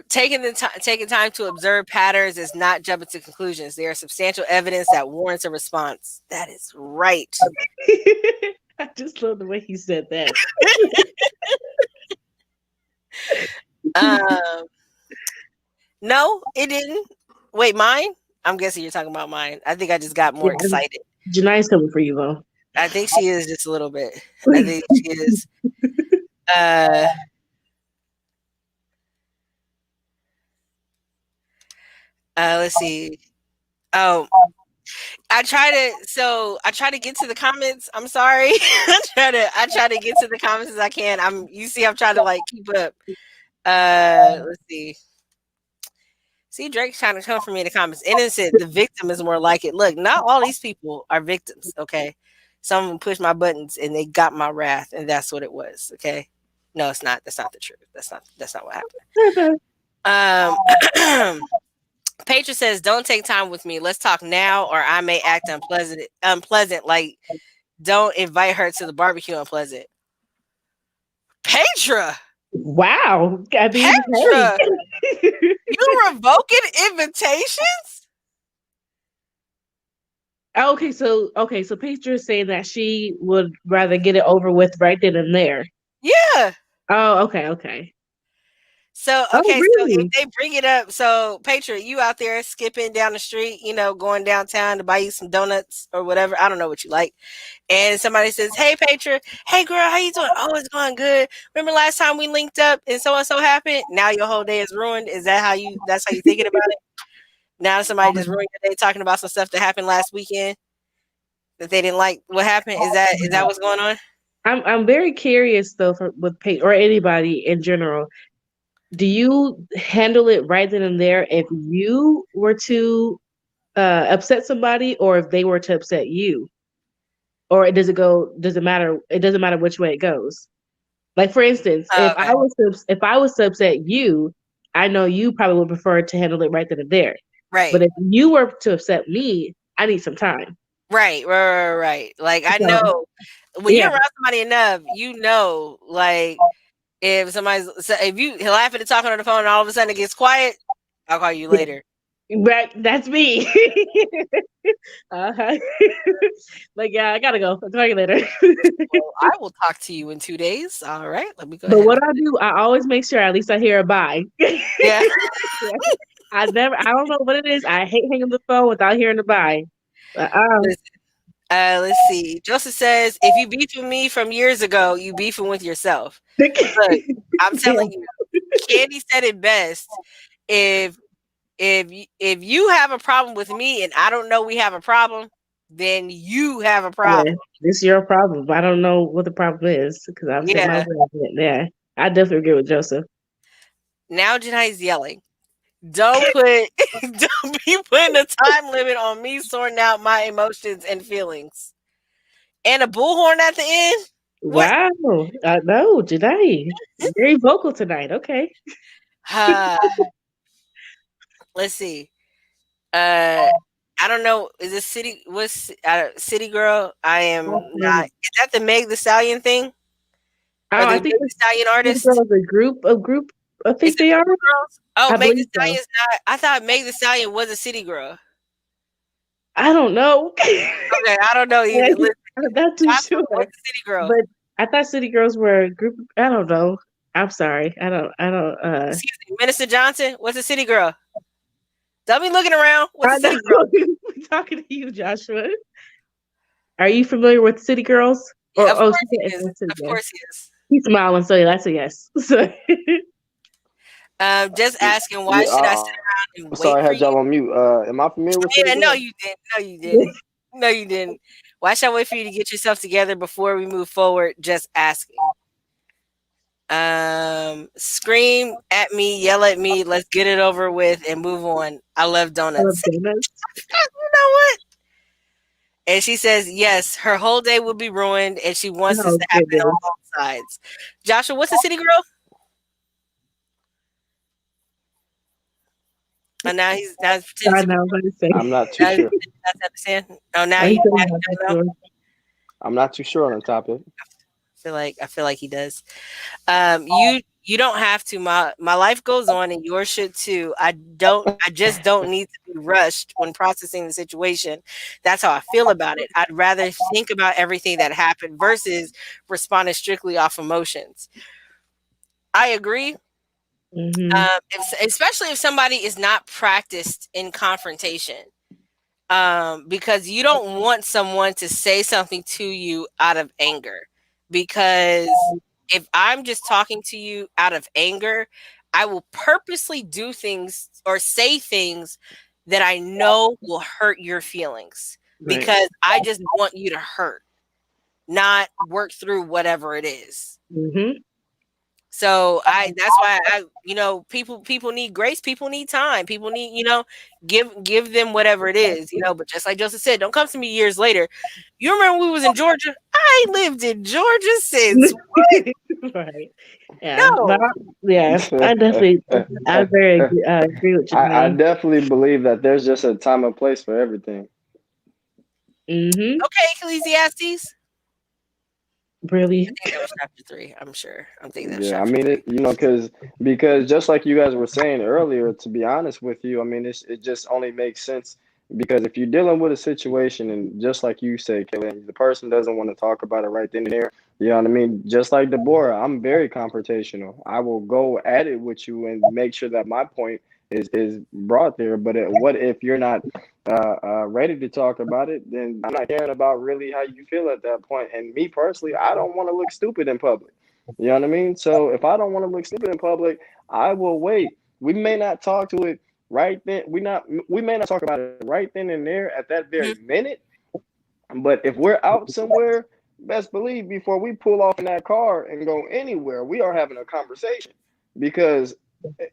Taking time to observe patterns is not jumping to conclusions. There is substantial evidence that warrants a response. That is right. I just love the way he said that. Um, no, it didn't. Wait, mine? I'm guessing you're talking about mine. I think I just got more Yeah, excited. Janai's coming for you though. I think she is just a little bit. I think she is. Uh, let's see. Oh, I try to get to the comments. I'm sorry. I try to get to the comments as I can. You see, I'm trying to like keep up. Let's see. See, Drake's trying to come for me in the comments. Innocent, the victim is more like it. Look, not all these people are victims, okay? Some of them pushed my buttons and they got my wrath, and that's what it was, okay? No, it's not. That's not the truth. That's not what happened. Petra says, "Don't take time with me. Let's talk now, or I may act unpleasant. Like, don't invite her to the barbecue. Unpleasant." Petra, Wow. I mean, Petra, hey. you revoking invitations? Okay, so Petra is saying that she would rather get it over with right then and there. Yeah. Oh, okay. So Oh, okay, so really? if they bring it up, so Petra, you out there skipping down the street, going downtown to buy you some donuts or whatever. I don't know what you like. And somebody says, "Hey Petra, hey girl, how you doing? Oh, it's going good. Remember last time we linked up and so happened? Now your whole day is ruined. That's how you thinking about it? Now somebody just ruined your day talking about some stuff that happened last weekend that they didn't like. What happened? Is that what's going on? I'm very curious though with Petra or anybody in general. Do you handle it right then and there if you were to upset somebody, or if they were to upset you, or does it matter? It doesn't matter which way it goes. Like for instance, Okay. if I was to upset you, I know you probably would prefer to handle it right then and there. Right. But if you were to upset me, I need some time. Right. Like I So, know when yeah. you're around somebody enough, like if you laughing and talking on the phone and all of a sudden it gets quiet, I'll call you later. Right, that's me. uh-huh. Like, yeah, I gotta go. I'll talk you later. Well, I will talk to you in 2 days. All right, let me go But ahead. what I do, I always make sure at least I hear a bye. Yeah. I don't know what it is. I hate hanging the phone without hearing a bye. Let's see. Joseph says, "If you beef with me from years ago, you beefing with yourself." Look, I'm telling you, Candy said it best. If you have a problem with me and I don't know we have a problem, then you have a problem. Yeah, it's your problem. I don't know what the problem is because I've said my word. Yeah, I definitely agree with Joseph. Now Janai's yelling. Don't be putting a time limit on me sorting out my emotions and feelings. And a bullhorn at the end? Wow. No, Janai. Very vocal tonight. Okay. Let's see. I don't know. Is this City Girl? I am not. Is that the Meg the Stallion thing? Oh, I think the Stallion artist. A group. I think they are. Girls? Oh, Meg the Stallion's not. I thought Meg the Stallion was a city girl. I don't know. Okay, I don't know either. Listen, I'm not too sure. What's a city girl? But I thought city girls were a group. I don't know. I'm sorry. I don't. Excuse me, Minister Johnson. What's a city girl? Don't be looking around. What's a city girl? I'm talking to you, Joshua. Are you familiar with City Girls? Yeah, of course he is. Of course he is. He's smiling, so that's a yes. So. Just asking, why should I sit around and wait? Sorry, I had y'all on mute. Am I familiar with it? No, you didn't. No, you didn't. Why should I wait for you to get yourself together before we move forward? Just asking. Scream at me, yell at me, let's get it over with and move on. I love donuts. You know what? And she says, yes, her whole day will be ruined and she wants this to happen on both sides. Joshua, what's a city girl? And now he's I'm not too sure. Oh, now you know. I'm not too sure on the topic. I feel like he does. You don't have to. My life goes on and yours should too. I just don't need to be rushed when processing the situation. That's how I feel about it. I'd rather think about everything that happened versus responding strictly off emotions. I agree. Mm-hmm. Especially if somebody is not practiced in confrontation. Because you don't want someone to say something to you out of anger. Because if I'm just talking to you out of anger, I will purposely do things or say things that I know will hurt your feelings because I just want you to hurt, not work through whatever it is. Mm-hmm. So that's why people need grace, people need time, people need, give them whatever it is, but just like Joseph said, don't come to me years later. You remember when we was in Georgia? I lived in Georgia since Right. Yeah. no. I definitely, I very agree with you, I man. definitely believe that there's just a time and place for everything. Mm-hmm. Okay, Ecclesiastes. Really? I think that was chapter 3. I'm sure. I'm thinking that's Yeah, I chapter mean 3. because just like you guys were saying earlier, to be honest with you, I mean it just only makes sense because if you're dealing with a situation and just like you say, Kelly, the person doesn't want to talk about it right then and there. You know what I mean? Just like Deborah, I'm very confrontational. I will go at it with you and make sure that my point is brought there. But what if you're not ready to talk about it? Then I'm not caring about really how you feel at that point. And me personally, I don't want to look stupid in public. You know what I mean? So if I don't want to look stupid in public, I will wait. We may not talk to it right then. We may not talk about it right then and there at that very Mhm. minute. But if we're out somewhere, best believe before we pull off in that car and go anywhere, we are having a conversation because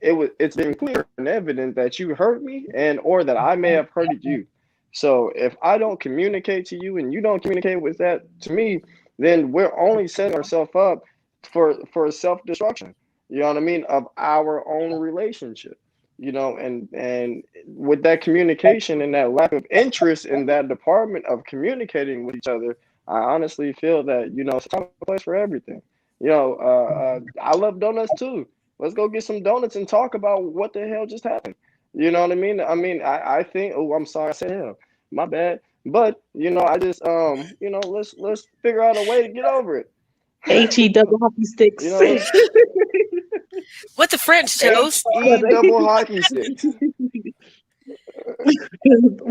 it's been clear and evident that you hurt me and or that I may have hurted you. So if I don't communicate to you and you don't communicate with that to me, then we're only setting ourselves up for self destruction. You know what I mean? Of our own relationship. And with that communication and that lack of interest in that department of communicating with each other, I honestly feel that it's time and place for everything. I love donuts too. Let's go get some donuts and talk about what the hell just happened. You know what I mean? I think. Oh, I'm sorry, I said hell. My bad. But I just let's figure out a way to get over it. HE double hockey sticks. You know, What the French toast? HE double hockey sticks. What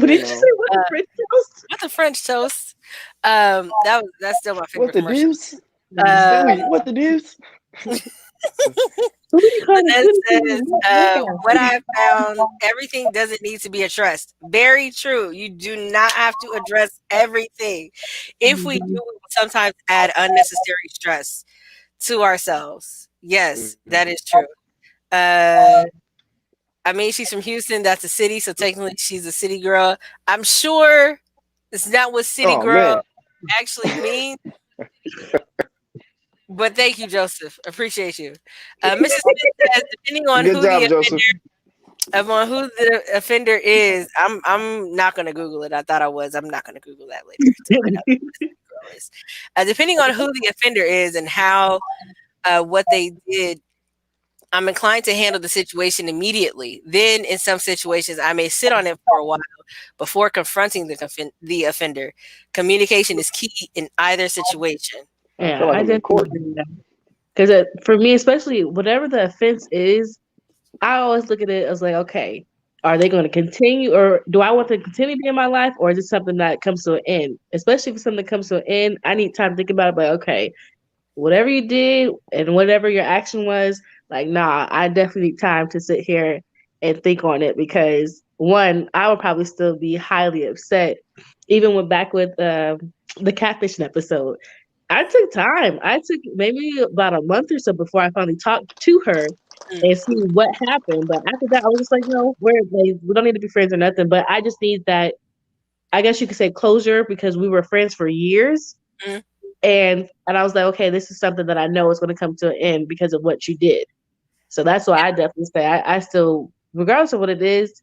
did you say? What the Uh, French toast? What the French toast? That's still my favorite What the commercial. deuce? Uh, What the deuce? Who do you call But that it? says, what I have found, everything doesn't need to be addressed. Very true. You do not have to address everything. If we do, we will sometimes add unnecessary stress to ourselves. Yes, that is true. I mean, she's from Houston. That's a city, so technically she's a city girl. I'm sure it's not what city Oh girl man, actually means. But thank you, Joseph. Appreciate you. Mrs. Smith says, depending on good who job, the Joseph. on who the offender is, I'm not gonna Google it. I thought I was. I'm not gonna Google that later. To find out who the girl is. Depending on who the offender is and how what they did, I'm inclined to handle the situation immediately. Then, in some situations, I may sit on it for a while before confronting the offender. Communication is key in either situation. I feel Yeah, like I I'm in court. definitely agree. Because for me, especially whatever the offense is, I always look at it as like, okay, are they going to continue, or do I want to continue to be in my life, or is it something that comes to an end? Especially if it's something that comes to an end, I need time to think about it. But okay, whatever you did and whatever your action was, like, nah, I definitely need time to sit here and think on it because one, I would probably still be highly upset, even when back with the catfishing episode. I took time. I took maybe about a month or so before I finally talked to her and see what happened. But after that, I was just like, no, we don't need to be friends or nothing. But I just need that, I guess you could say, closure because we were friends for years. Mhm. And I was like, okay, this is something that I know is going to come to an end because of what you did. So that's why I definitely say I still, regardless of what it is,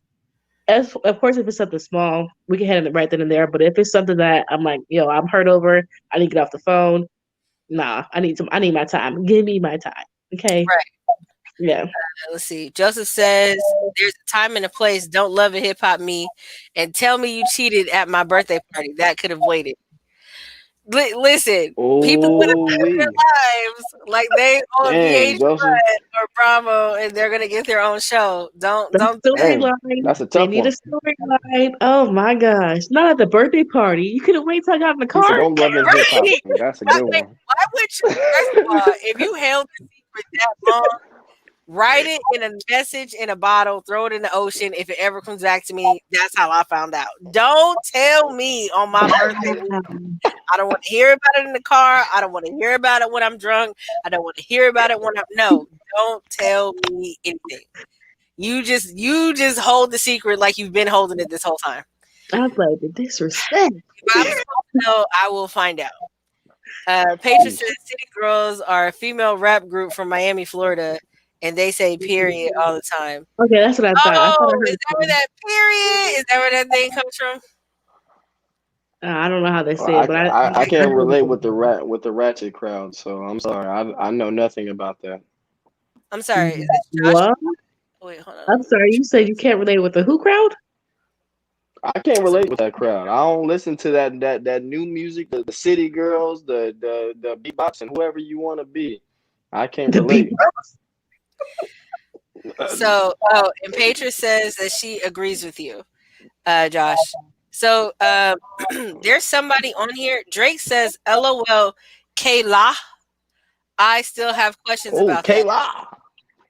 of course, if it's something small, we can handle it right then and there. But if it's something that I'm like, yo, I'm hurt over, I need to get off the phone. Nah, I need my time. Give me my time. Okay. Right. Yeah. Let's see. Joseph says, there's a time and a place. Don't love it, hip hop me. And tell me you cheated at my birthday party. That could have waited. Listen, people went about their lives like they on Dang, VH1 Joseph. or Bravo, and they're gonna get their own show. Don't. Storyline. That's a They tough need one. a storyline. Oh my gosh. Not at the birthday party. You could have waited till I got in the He said, car. "Don't love it, hip hop." Right. That's a good one. Why would you? First of all, if you held the secret that long, write it in a message in a bottle, throw it in the ocean. If it ever comes back to me, that's how I found out. Don't tell me on my birthday. I don't want to hear about it in the car. I don't want to hear about it when I'm drunk. I don't want to hear about it when I'm no. Don't tell me anything. You just hold the secret like you've been holding it this whole time. I was like, the disrespect. If I'm supposed to know, I will find out. Patron says City Girls are a female rap group from Miami, Florida, and they say period all the time. Okay, that's what I thought. I thought I Oh, heard is that where that period? Is that where that thing comes from? I don't know how they say Well, it, but I can't relate with the ratchet crowd, so I'm sorry. I know nothing about that. I'm sorry. Is it Josh? What? Wait, hold on. I'm sorry. You said you can't relate with the who crowd? I can't relate with that crowd. I don't listen to that new music, the City Girls, the beatbox, and whoever you want to be. I can't The relate. So, and Petra says that she agrees with you, Josh. So, there's somebody on here. Drake says, "LOL, Kayla." I still have questions Oh, about that. Kayla.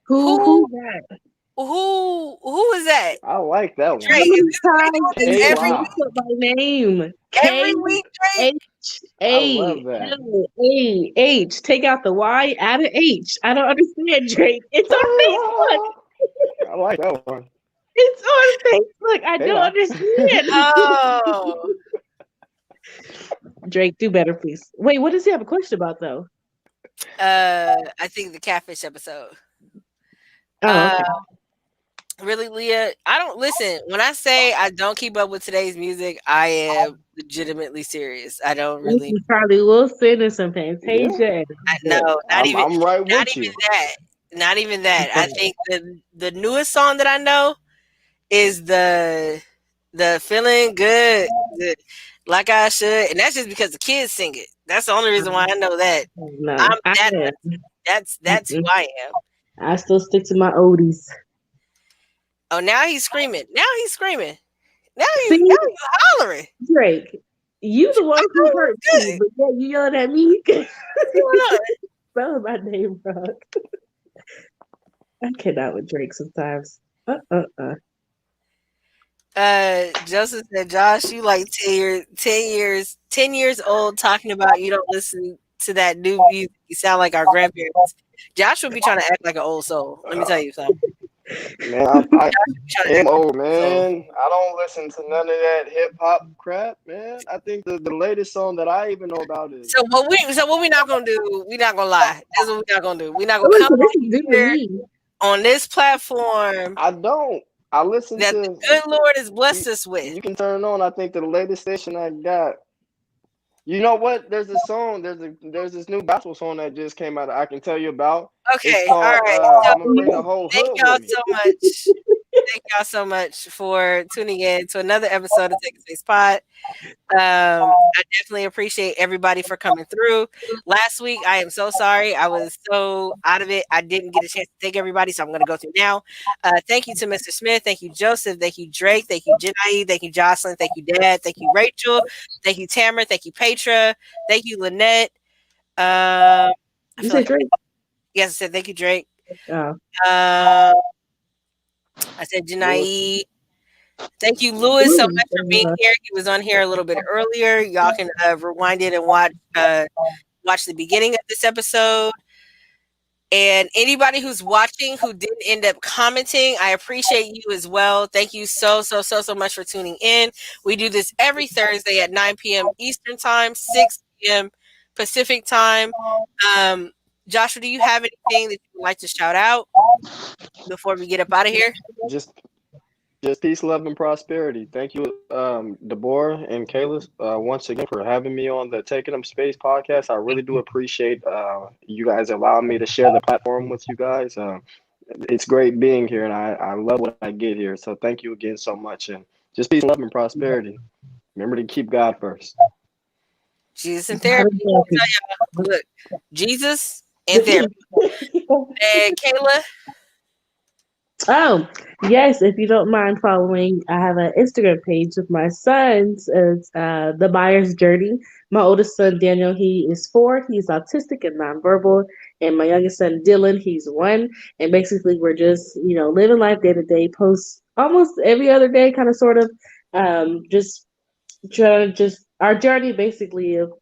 Who that? Who is that? I like that one. How Drake, many is this times every is Kayla. you put my name? every week, Drake? I love that. K-H-A-H. Take out the Y, add an H. I don't understand, Drake. It's on Facebook. I like that one. It's on Facebook. I don't Kayla. understand. Oh, Drake, do better, please. Wait, what does he have a question about, though? I think the catfish episode. Oh, okay. Really, Leah, I don't listen. When I say I don't keep up with today's music, I am legitimately serious. I don't really. This is Charlie Wilson and some Fantasia. No, not I'm right not with even you. that. Not even that. I think the newest song that I know is the feeling good, like I should, and that's just because the kids sing it. That's the only reason why I know that. No, I'm that. That's who I am. I still stick to my oldies. Oh, now he's screaming. Now he's screaming. Now See? he's hollering. Drake, you the one who hurt me, but yeah, you yelling at me. Spell my name wrong. I cannot with Drake sometimes. Joseph said, Josh, you like 10 years old talking about you don't listen to that new music. You sound like our grandparents. Josh would be trying to act like an old soul. Let me tell you something. Man, I am old, man. I don't listen to none of that hip hop crap, man. I think the latest song that I even know about is So what we not gonna do? We not gonna lie. That's what we not gonna do. We not gonna come here on this platform. I don't. I listen that to the good Lord has blessed us with. You can turn on. I think the latest station I got. You know what? There's a song. There's this new gospel song that just came out. I can tell you about. Okay, it's called, all right. I'm gonna bring the whole hood Thank y'all with me. so much. Thank y'all so much for tuning in to another episode of Take a Space Pod. I definitely appreciate everybody for coming through. Last week, I am so sorry. I was so out of it. I didn't get a chance to thank everybody, so I'm going to go through now. Thank you to Mr. Smith. Thank you, Joseph. Thank you, Drake. Thank you, Jenai. Thank you, Jocelyn. Thank you, Dad. Thank you, Rachel. Thank you, Tamara. Thank you, Petra. Thank you, Lynette. You said Drake? Yes, I said thank you, Drake. Oh. I said Jenai. Thank you, Louis, so much for being here. He was on here a little bit earlier. Y'all can rewind it and watch the beginning of this episode. And anybody who's watching who didn't end up commenting, I appreciate you as well. Thank you so much for tuning in. We do this every Thursday at 9 p.m. Eastern Time, 6 p.m. Pacific Time. Joshua, do you have anything that you would like to shout out before we get up out of here? Just peace, love, and prosperity. Thank you, Deborah and Kayla, once again for having me on the Taking Up Space podcast. I really do appreciate you guys allowing me to share the platform with you guys. It's great being here, and I love what I get here. So thank you again so much, and just peace, love, and prosperity. Remember to keep God first. Jesus and therapy. Look, Jesus and therapy. And Kayla. Oh, yes, if you don't mind following, I have an Instagram page with my sons. It's The Buyer's Journey. My oldest son, Daniel, he is 4. He's autistic and nonverbal. And my youngest son, Dylan, he's 1. And basically, we're just, living life day to day, post almost every other day, kind of sort of, just trying to our journey basically of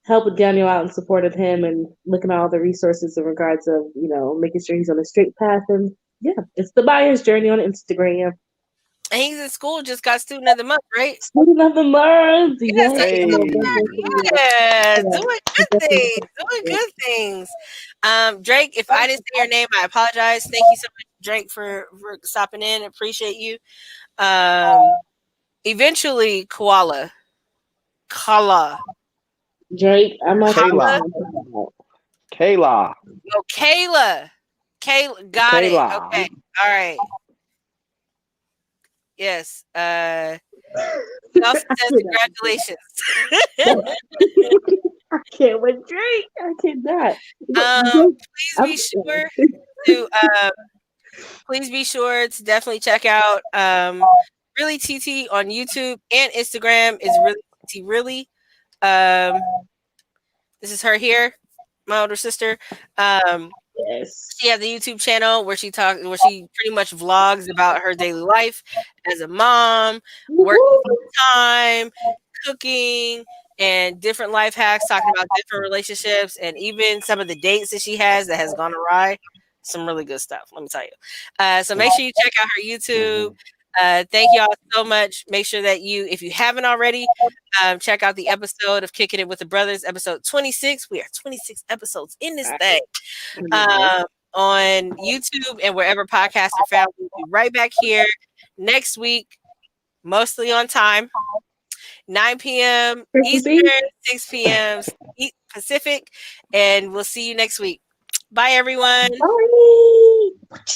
helped Daniel out and supported him and looking at all the resources in regards of, making sure he's on a straight path. And yeah, it's the buyer's journey on Instagram. And he's in school, just got student of the month, right? Student of the month. Yes, Yes. Hey. yeah, doing good things. Drake, if I didn't say your name, I apologize. Thank you so much, Drake, for stopping in. Appreciate you. Eventually, Kala. Drake, I'm not Kayla. Kayla. No, Kayla, got it. Kayla. Okay, all right. Yes. He also says congratulations. I can't with Drake. I cannot. Please be sure to definitely check out Really TT on YouTube and Instagram is Really TT Really. This is her here, my older sister. Yes. She has a YouTube channel where she pretty much vlogs about her daily life as a mom, working full time, cooking, and different life hacks, talking about different relationships and even some of the dates that she has that has gone awry. Some really good stuff, let me tell you. So make sure you check out her YouTube. Thank y'all so much. Make sure that if you haven't already, check out the episode of Kicking It with the Brothers, episode 26. We are 26 episodes in this thing. On YouTube and wherever podcasts are found. We'll be right back here next week, mostly on time, 9 p.m. Eastern, 6 p.m. Pacific, and we'll see you next week. Bye, everyone. Bye.